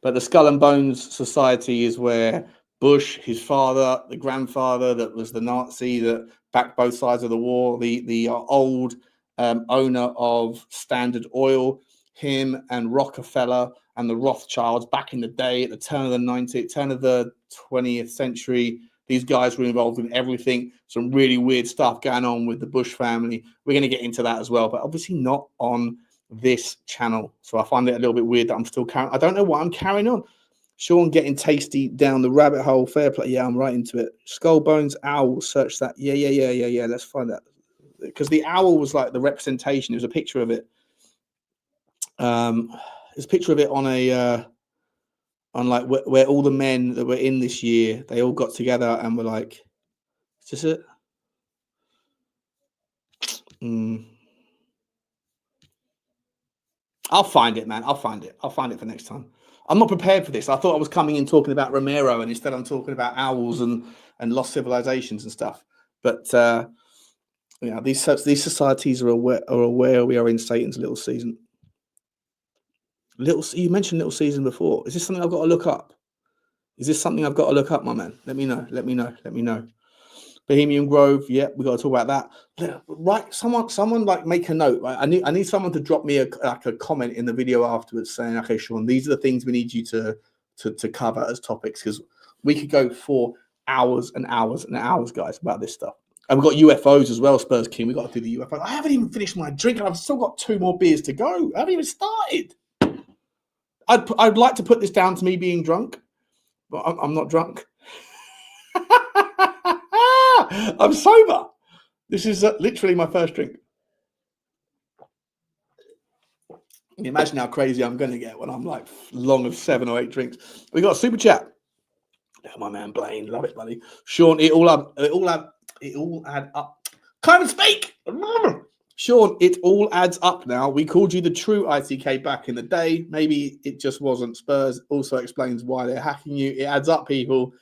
But the Skull and Bones Society is where Bush, his father, the grandfather that was the Nazi that backed both sides of the war, the old owner of Standard Oil, him and Rockefeller and the Rothschilds back in the day at the turn of the 20th century. These guys were involved in everything. Some really weird stuff going on with the Bush family. We're going to get into that as well, but obviously not on this channel. So I find it a little bit weird that I'm still carrying. I don't know what I'm carrying on. Sean getting tasty down the rabbit hole. Fair play. Yeah, I'm right into it. Skull Bones Owl. Search that. Yeah. Let's find that. Because the owl was like the representation. There's a picture of it. There's a picture of it on a on like where all the men that were in this year, they all got together and were like, is this it? I'll find it, man. I'll find it for next time. I'm not prepared for this. I thought I was coming in talking about Romero, and instead I'm talking about owls and lost civilizations and stuff. But these societies are aware we are in Satan's little season. You mentioned little season before. Is this something I've got to look up? My man? Let me know. Bohemian Grove, yeah, we got to talk about that. Right, someone like make a note. Right? I need someone to drop me a comment in the video afterwards saying, okay, Sean, these are the things we need you to cover as topics, because we could go for hours and hours and hours, guys, about this stuff. And we've got UFOs as well, Spurs King. We got to do the UFO. I haven't even finished my drink, and I've still got 2 more beers to go. I haven't even started. I'd like to put this down to me being drunk, but I'm not drunk. I'm sober. This is literally my first drink. Can you imagine how crazy I'm going to get when I'm like long of 7 or 8 drinks? We got a super chat. My man Blaine, love it, buddy. Sean, it all add up. Can't even speak. Sean, it all adds up now. We called you the true ITK back in the day. Maybe it just wasn't. Spurs also explains why they're hacking you. It adds up, people.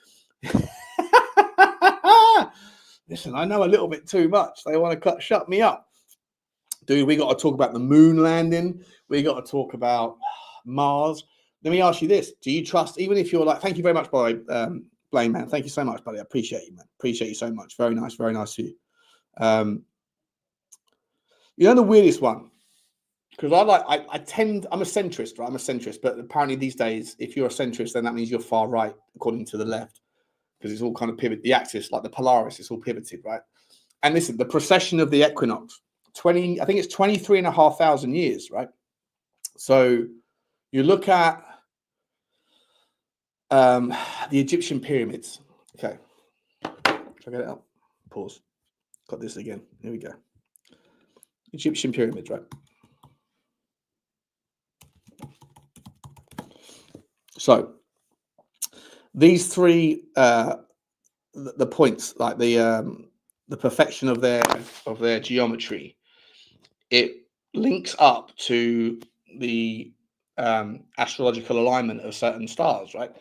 Listen, I know a little bit too much. They want to shut me up. Dude, we got to talk about the moon landing. We got to talk about Mars. Let me ask you this. Do you trust, even if you're like, thank you very much, by Blaine, man. Thank you so much, buddy. I appreciate you, man. Appreciate you so much. Very nice of you. You know the weirdest one? Because I'm a centrist, right? I'm a centrist, but apparently these days, if you're a centrist, then that means you're far right, according to the left, because it's all kind of pivot, the axis, like the Polaris, it's all pivoted, right? And listen, the precession of the equinox, I think it's 23,500 years, right? So you look at the Egyptian pyramids. Okay. Should I get it up? Pause. Got this again. Here we go. Egyptian pyramids, right? So these three, the points, like the perfection of their geometry, it links up to the astrological alignment of certain stars, right?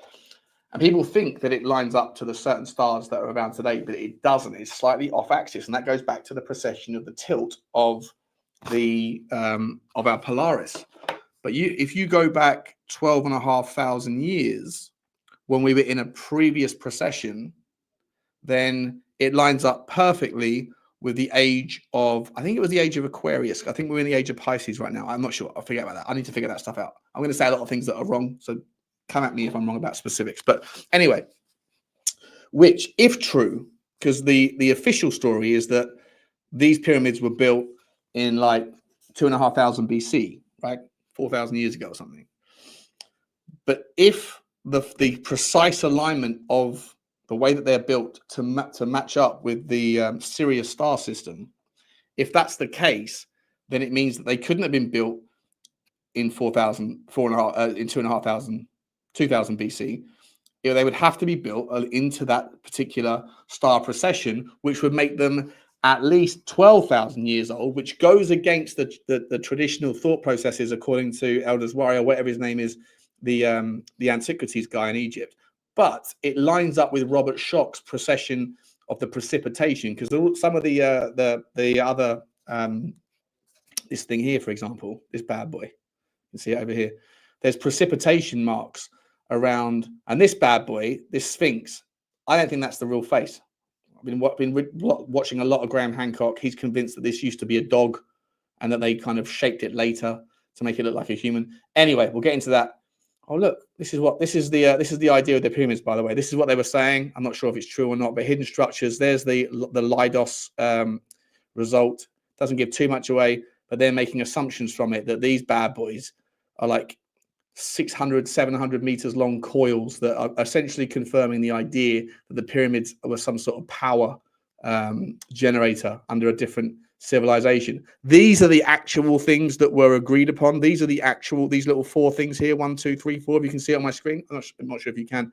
And people think that it lines up to the certain stars that are around today, but it doesn't. It's slightly off axis, and that goes back to the precession of the tilt of our Polaris. But if you go back 12,500 years, when we were in a previous precession, then it lines up perfectly with the age of, I think it was the age of Aquarius. I think we're in the age of Pisces right now. I'm not sure. I'll forget about that. I need to figure that stuff out. I'm going to say a lot of things that are wrong, so come at me if I'm wrong about specifics. But anyway, which, if true, because the official story is that these pyramids were built in like 2,500 BC, right? 4,000 years ago or something. But if the precise alignment of the way that they're built to match up with the Sirius star system, if that's the case, then it means that they couldn't have been built in 2000 BC. They would have to be built into that particular star precession, which would make them at least 12,000 years old, which goes against the traditional thought processes, according to Elders Warrior, whatever his name is, the antiquities guy in Egypt. But it lines up with Robert Schoch's precession of the precipitation, because some of the other this thing here, for example, this bad boy, you can see it over here. There's precipitation marks around, and this bad boy, this Sphinx, I don't think that's the real face. I've been watching a lot of Graham Hancock. He's convinced that this used to be a dog, and that they kind of shaped it later to make it look like a human. Anyway, we'll get into that. Oh, look, this is the idea of the pyramids, by the way. This is what they were saying. I'm not sure if it's true or not, but hidden structures. There's the Leidos result. Doesn't give too much away, but they're making assumptions from it that these bad boys are like 600, 700 meters long coils that are essentially confirming the idea that the pyramids were some sort of power generator under a different civilization. These are the actual things that were agreed upon. These are these little four things here. 1, 2, 3, 4. If you can see it on my screen, I'm not sure if you can.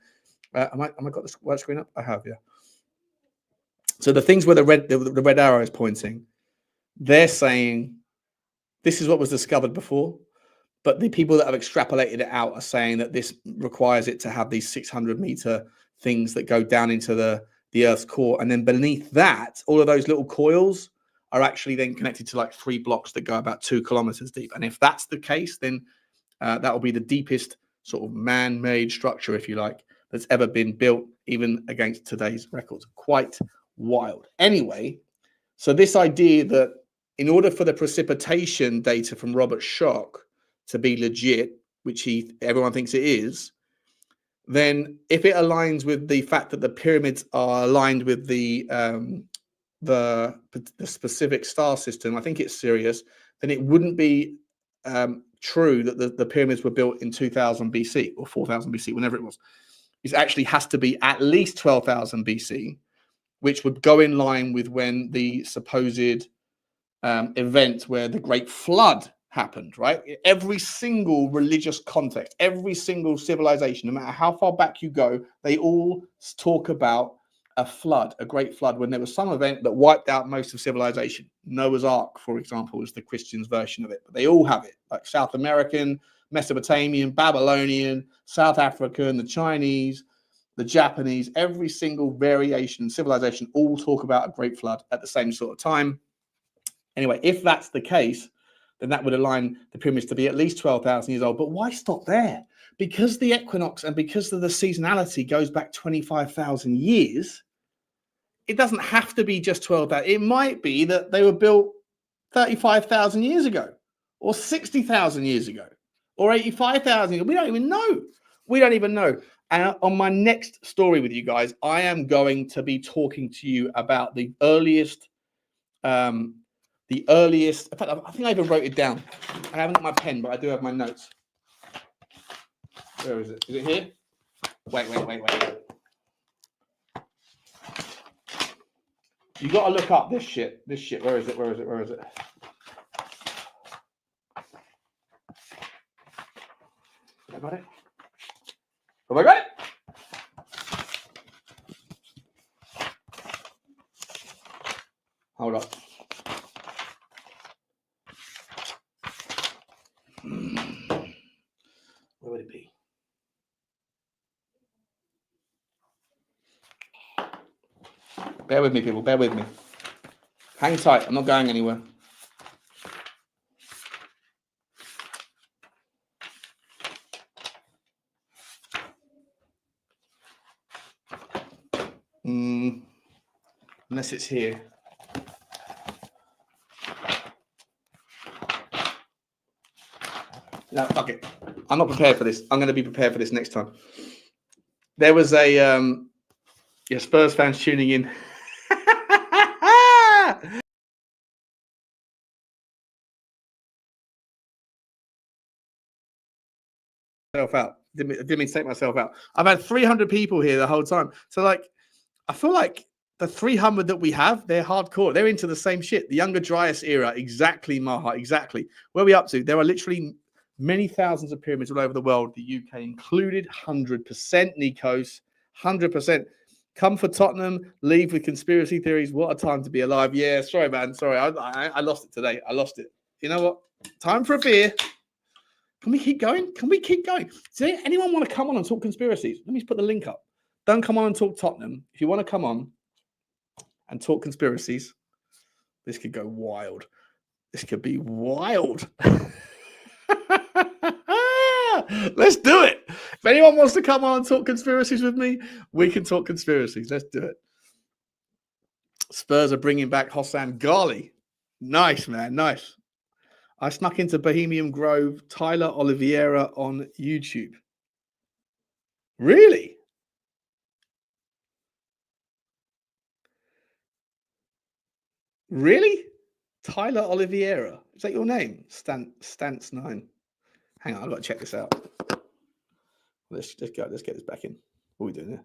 Am I got the word screen up? I have, yeah. So the things where the red arrow is pointing, they're saying this is what was discovered before, but the people that have extrapolated it out are saying that this requires it to have these 600-meter things that go down into the Earth's core, and then beneath that, all of those little coils are actually then connected to like 3 blocks that go about 2 kilometers deep. And if that's the case, then that will be the deepest sort of man-made structure, if you like, that's ever been built, even against today's records. Quite wild. Anyway, so this idea that in order for the precipitation data from Robert Schoch to be legit, which everyone thinks it is, then if it aligns with the fact that the pyramids are aligned with the specific star system, I think it's Sirius, then it wouldn't be true that the pyramids were built in 2000 BC or 4000 BC, whenever it was. It actually has to be at least 12,000 BC, which would go in line with when the supposed event where the Great Flood happened, right? Every single religious context, every single civilization, no matter how far back you go, they all talk about a flood, a great flood, when there was some event that wiped out most of civilization. Noah's Ark, for example, is the Christians' version of it. But they all have it, like South American, Mesopotamian, Babylonian, South African, the Chinese, the Japanese, every single variation civilization all talk about a great flood at the same sort of time. Anyway, if that's the case, then that would align the pyramids to be at least 12,000 years old. But why stop there? Because the equinox and because of the seasonality goes back 25,000 years, it doesn't have to be just 12,000. It might be that they were built 35,000 years ago, or 60,000 years ago, or 85,000 years ago. We don't even know. We don't even know. And on my next story with you guys, I am going to be talking to you about the earliest, in fact, I think I even wrote it down. I haven't got my pen, but I do have my notes. Where is it? Is it here? Wait. You got to look up this shit. Where is it? Have I got it? Have I got it? Hold up. Where would it be? Bear with me, people. Bear with me. Hang tight. I'm not going anywhere. Unless it's here. No, fuck it. I'm not prepared for this. I'm going to be prepared for this next time. There was a Spurs fans tuning in. Out. Didn't mean to take myself out. I've had 300 people here the whole time. So like, I feel like the 300 that we have, they're hardcore. They're into the same shit. The Younger Dryas era, exactly, Maha, exactly. Where are we up to? There are literally many thousands of pyramids all over the world, the UK included. 100%, Nikos, 100%. Come for Tottenham, leave with conspiracy theories. What a time to be alive. Yeah, sorry, man. Sorry, I lost it today. I lost it. You know what? Time for a beer. Can we keep going? Does anyone want to come on and talk conspiracies? Let me just put the link up. Don't come on and talk Tottenham. If you want to come on and talk conspiracies, this could go wild. This could be wild. Let's do it. If anyone wants to come on and talk conspiracies with me, we can talk conspiracies. Let's do it. Spurs are bringing back Hossan Ghali. Nice, man. Nice. I snuck into Bohemian Grove, Tyler Oliveira on YouTube. Really? Really? Tyler Oliveira. Is that your name? Stance9. Hang on, I've got to check this out. Let's go. Let's get this back in. What are we doing here?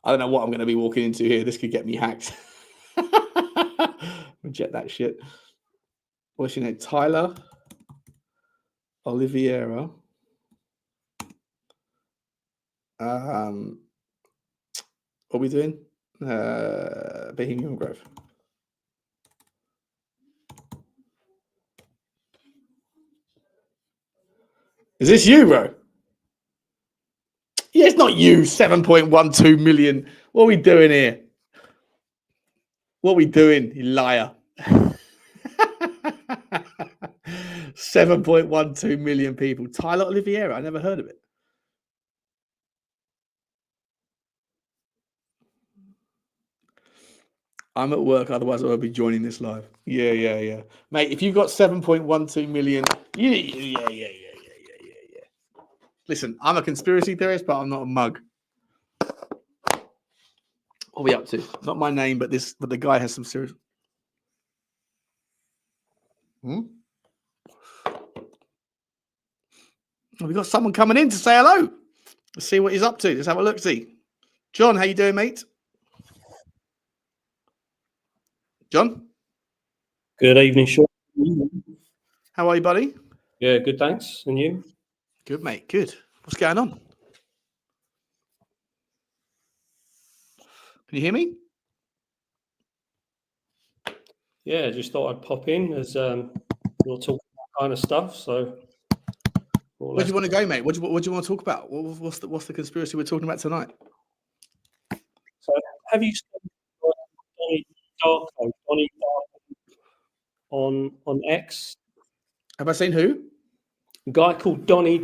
I don't know what I'm going to be walking into here. This could get me hacked. Reject that shit. What's your name? Tyler Oliveira. What are we doing? Bohemian Grove. Is this you, bro? Yeah, it's not you. 7.12 million. What are we doing here? What are we doing, you liar? 7.12 million people. Tyler Oliveira. I never heard of it. I'm at work, otherwise I won't be joining this live. Yeah. Mate, if you've got 7.12 million, yeah. Listen, I'm a conspiracy theorist, but I'm not a mug. What are we up to? Not my name, but the guy has some serious. Have we got someone coming in to say hello? Let's see what he's up to. Let's have a look. See, John, how you doing, mate? John? Good evening, Sean. How are you, buddy? Yeah, good, thanks. And you? Good, mate. Good. What's going on? Can you hear me? Yeah, just thought I'd pop in as we'll talk about kind of stuff. So, Where do you want to go, mate? What do you want to talk about? What's the conspiracy we're talking about tonight? So have you seen Donnie Darko on X? Have I seen who? A guy called Donnie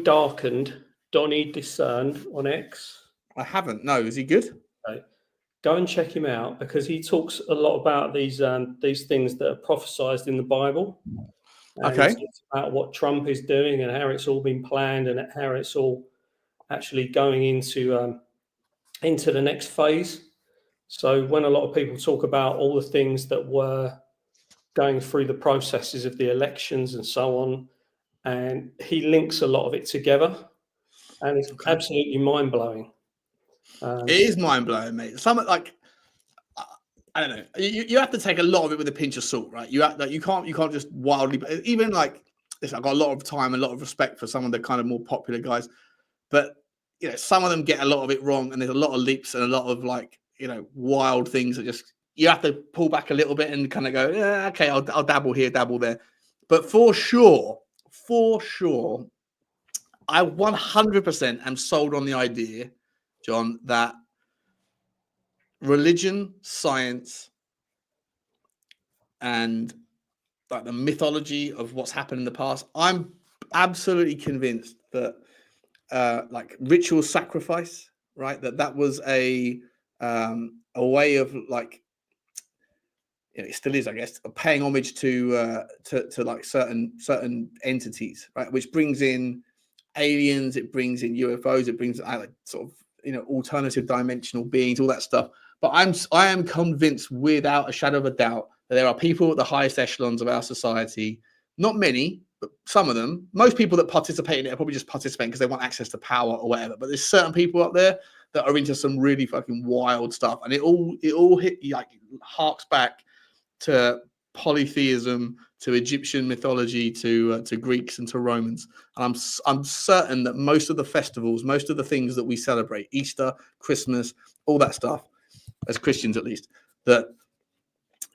Discerned on X. I haven't. No, is he good? Okay. Go and check him out because he talks a lot about these things that are prophesized in the Bible. And Okay. he talks about what Trump is doing and how it's all been planned and how it's all actually going into the next phase. So when a lot of people talk about all the things that were going through the processes of the elections and so on, and he links a lot of it together, and it's absolutely mind-blowing. It is mind-blowing, mate. Some like I don't know. You have to take a lot of it with a pinch of salt, right? You can't just wildly. Even like listen, I've got a lot of time, a lot of respect for some of the kind of more popular guys, but some of them get a lot of it wrong, and there's a lot of leaps and a lot of like wild things that just you have to pull back a little bit and kind of go, yeah, okay, I'll dabble here, dabble there. But for sure, I 100% am sold on the idea, John, that religion, science, and like the mythology of what's happened in the past, I'm absolutely convinced that like ritual sacrifice, right? That was a way of like it still is, I guess, paying homage to like certain entities, right? Which brings in aliens, it brings in UFOs, it brings like sort of alternative dimensional beings, all that stuff. But I am convinced without a shadow of a doubt that there are people at the highest echelons of our society, not many, but some of them. Most people that participate in it are probably just participating because they want access to power or whatever. But there's certain people up there that are into some really fucking wild stuff, and it all hit like harks back to polytheism, to Egyptian mythology, to Greeks and to Romans. And I'm certain that most of the festivals, most of the things that we celebrate, Easter, Christmas, all that stuff, as Christians at least, that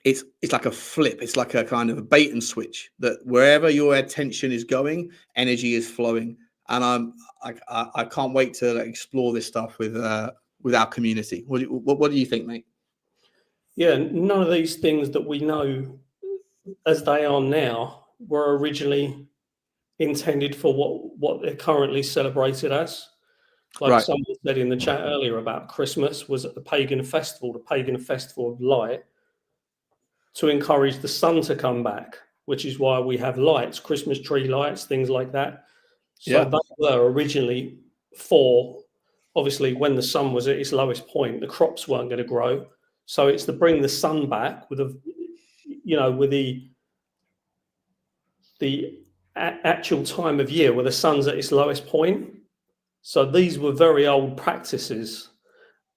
it's like a flip. It's like a kind of a bait and switch, that wherever your attention is going, energy is flowing. And I can't wait to explore this stuff with our community. What do you think, mate? Yeah, none of these things that we know as they are now were originally intended for what they're currently celebrated as. Like Right. someone said in the chat earlier about Christmas was at the pagan festival of light, to encourage the sun to come back, which is why we have lights, Christmas tree lights, things like that. So they were originally for, obviously, when the sun was at its lowest point, the crops weren't going to grow. So it's to bring the sun back with the actual time of year where the sun's at its lowest point. So these were very old practices,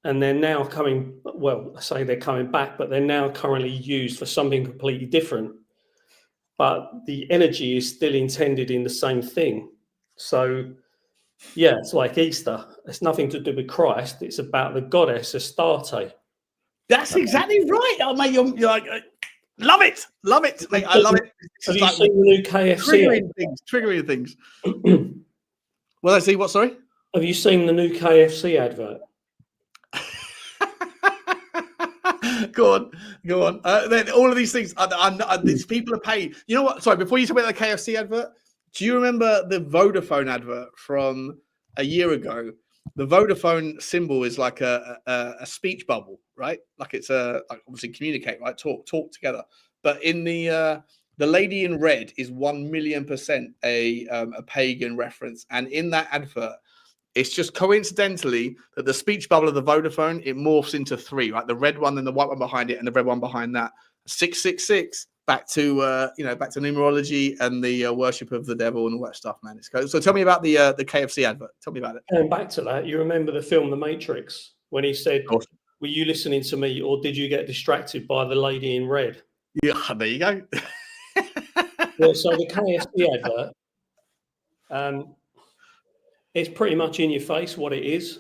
and they're now coming. Well, I say they're coming back, but they're now currently used for something completely different. But the energy is still intended in the same thing. So, yeah, it's like Easter. It's nothing to do with Christ. It's about the goddess Astarte. That's exactly right. Oh, mate, you're like, love it, mate. I love it. Have you seen the new KFC? Triggering things. Well, I see. What? Sorry. Have you seen the new KFC advert? Go on. Then all of these things, these people are paid. You know what? Sorry, before you talk about the KFC advert, do you remember the Vodafone advert from a year ago? The Vodafone symbol is like a speech bubble, right? Like it's like obviously communicate, right? Talk together. But in the lady in red is 1,000,000% a pagan reference, and in that advert, it's just coincidentally that the speech bubble of the Vodafone, it morphs into three, right? The red one, then the white one behind it, and the red one behind that. 666, back to back to numerology and the worship of the devil and all that stuff, man. So tell me about the KFC advert. Tell me about it. Going back to that, you remember the film The Matrix when he said, "Were you listening to me, or did you get distracted by the lady in red?" Yeah, there you go. Well, so the KFC advert, it's pretty much in your face what it is.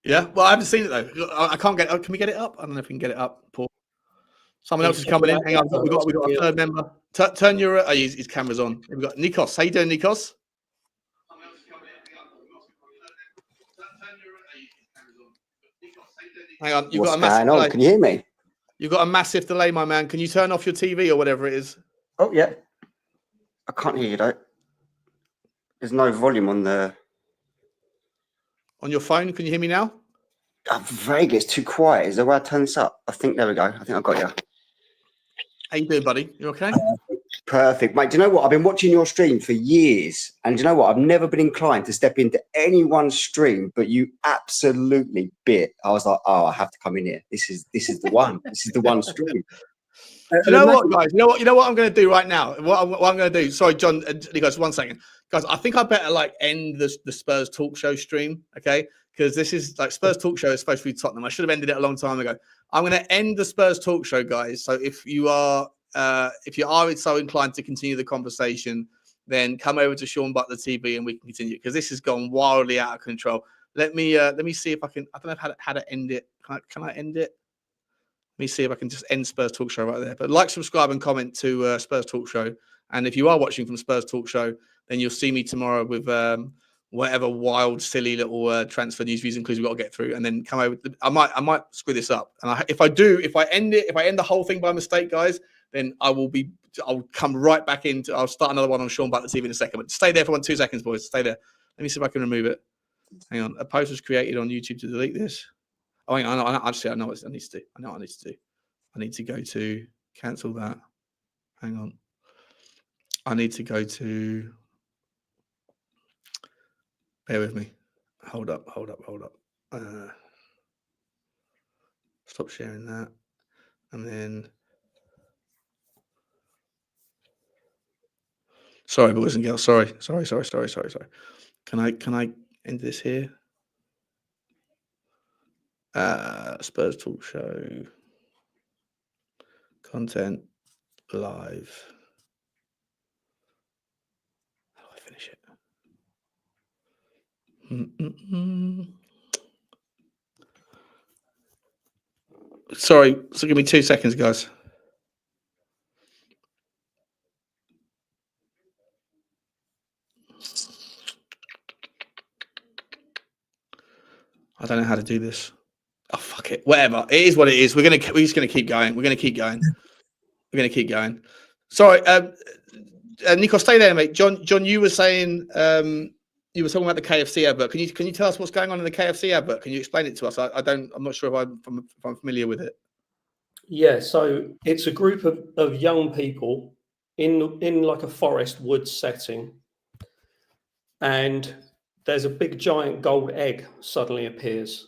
Yeah, well, I haven't seen it though. I can't get. Can we get it up? I don't know if we can get it up. Paul. Someone else is coming in. Hang on, we've got a third member. Turn your. His camera's on. We've got Nikos. How you doing, Nikos? Hang on, you've got a massive delay. Can you hear me? You've got a massive delay, my man. Can you turn off your TV or whatever it is? Oh yeah, I can't hear you though. There's no volume on your phone. Can you hear me now? Vaguely, it's too quiet. Is there a way I turn this up? I think there we go. I think I've got you. How you doing, buddy? You okay? Perfect, mate. Do you know what? I've been watching your stream for years, and do you know what? I've never been inclined to step into anyone's stream, but you absolutely bit. I was like, oh, I have to come in here. This is the one. This is the one stream. You know what, guys? You know what I'm going to do right now. What I'm going to do. Sorry, John. Guys, 1 second, guys. I think I better end the Spurs talk show stream, okay? Because this is Spurs talk show is supposed to be Tottenham. I should have ended it a long time ago. I'm going to end the Spurs talk show, guys. So if you are so inclined to continue the conversation, then come over to Sean Butler TV and we can continue because this has gone wildly out of control. Let me see if I can. I don't know how to end it. Can I end it? Let me see if I can just end Spurs Talk Show right there. But like, subscribe, and comment to Spurs Talk Show. And if you are watching from Spurs Talk Show, then you'll see me tomorrow with whatever wild, silly little transfer news views and clues we've got to get through. And then come over. I might screw this up. And if I end the whole thing by mistake, guys, then I'll come right back into. I'll start another one on Sean Butler TV in a second. But stay there for 2 seconds, boys. Stay there. Let me see if I can remove it. Hang on. A post was created on YouTube to delete this. Oh, I know. Actually, I know what I need to do. I know what I need to do. I need to go to cancel that. Hang on. I need to go to. Bear with me. Hold up. Stop sharing that, and then. Sorry, boys and girls. Sorry. Can I end this here? Spurs Talk Show. Content live. How do I finish it? Sorry, so give me 2 seconds, guys. I don't know how to do this. Oh, fuck it. Whatever. It is what it is. We're just gonna keep going. We're gonna keep going. Sorry, Nico, stay there, mate. John, you were saying you were talking about the KFC advert. Can you tell us what's going on in the KFC advert? Can you explain it to us? I'm not sure if I'm familiar with it. Yeah, so it's a group of young people in like a forest woods setting, and there's a big giant gold egg suddenly appears,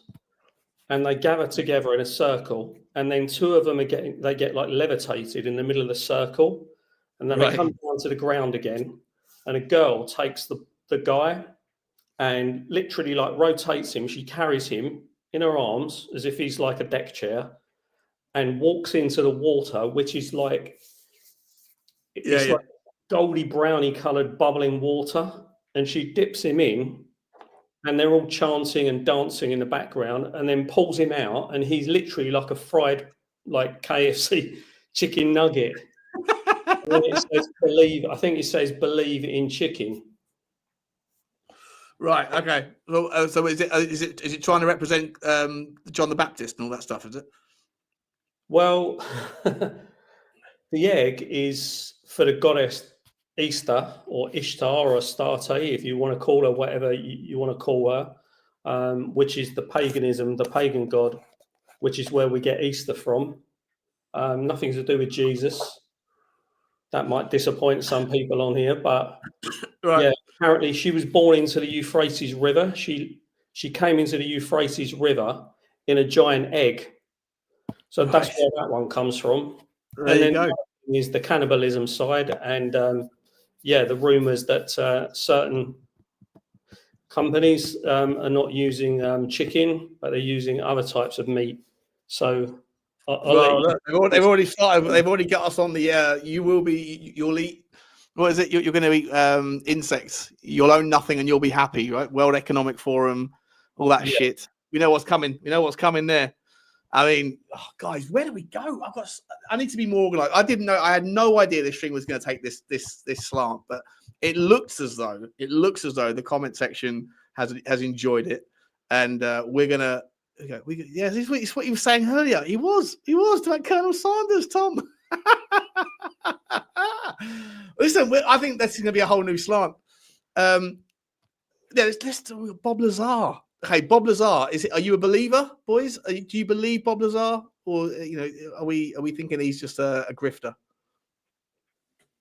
and they gather together in a circle, and then two of them they get like levitated in the middle of the circle, and then they come down to the ground again, and a girl takes the guy and literally like rotates him. She carries him in her arms as if he's like a deck chair, and walks into the water, which is like like goldy browny coloured bubbling water, and she dips him in, and they're all chanting and dancing in the background, and then pulls him out, and he's literally like a fried like KFC chicken nugget. And then it says believe. I think it says believe in chicken. Right. Okay. Well, so is it trying to represent John the Baptist and all that stuff? Is it? Well, the egg is for the goddess Easter or Ishtar or Astarte, if you want to call her whatever you want to call her, which is the pagan god, which is where we get Easter from. Nothing to do with Jesus. That might disappoint some people on here, but yeah, apparently she was born into the Euphrates River. She came into the Euphrates River in a giant egg. So that's where that one comes from. There you go. Is the cannibalism side, and the rumors that certain companies are not using chicken, but they're using other types of meat. So Well, look, they've already started. They've already got us on the. You'll eat. What is it? You're going to eat insects. You'll own nothing and you'll be happy, right? World Economic Forum, all that shit. We know what's coming. We know what's coming there. I mean, guys, where do we go? I need to be more organized. I didn't know. I had no idea this stream was going to take this slant, but it looks as though the comment section has enjoyed it, and we're gonna. Okay, this is what you were saying earlier. He was like Colonel Sanders, Tom. Listen, I think that's going to be a whole new slant. Let's do Bob Lazar. Okay, Bob Lazar. Are you a believer, boys? Do you believe Bob Lazar, or are we thinking he's just a grifter?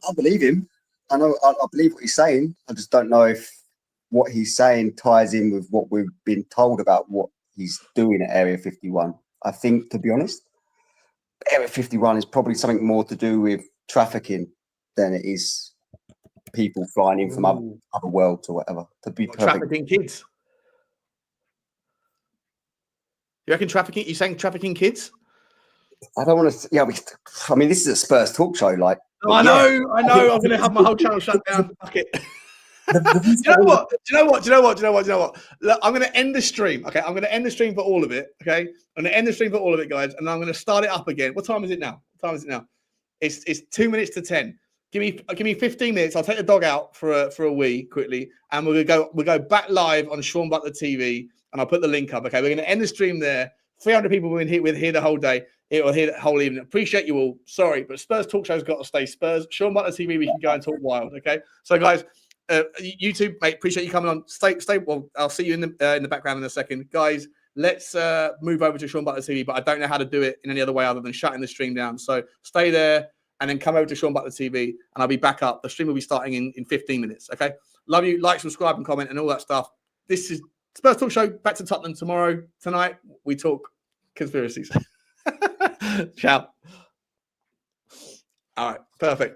I believe him. I know. I believe what he's saying. I just don't know if what he's saying ties in with what we've been told about what he's doing at Area 51. I think, to be honest, Area 51 is probably something more to do with trafficking than it is people flying in from other worlds or whatever. To be trafficking kids. You reckon trafficking? You saying trafficking kids? I don't want to. Yeah, I mean, this is a Spurs talk show. Like, I know. I'm going to have my whole channel shut down. Fuck it. Do you know what? Look, I'm going to end the stream. Okay, I'm going to end the stream for all of it. Okay, I'm going to end the stream for all of it, guys, and I'm going to start it up again. What time is it now? It's 2 minutes to 10. Give me 15 minutes. I'll take the dog out for a wee quickly, and we'll go back live on Sean Butler TV, and I'll put the link up. Okay, we're going to end the stream there. 300 people we've been here the whole day. It will here the whole evening. Appreciate you all. Sorry, but Spurs Talk Show's got to stay Spurs. Sean Butler TV, we can go and talk wild. Okay, so guys, YouTube, mate, appreciate you coming on. Stay. Well, I'll see you in the background in a second, guys. Let's move over to Sean Butler TV, but I don't know how to do it in any other way other than shutting the stream down. So stay there and then come over to Sean Butler TV, and I'll be back up. The stream will be starting in 15 minutes. Okay, love you. Like, subscribe, and comment, and all that stuff. This is Spurs Talk Show. Back to Tottenham tomorrow. Tonight we talk conspiracies. Ciao. All right, perfect.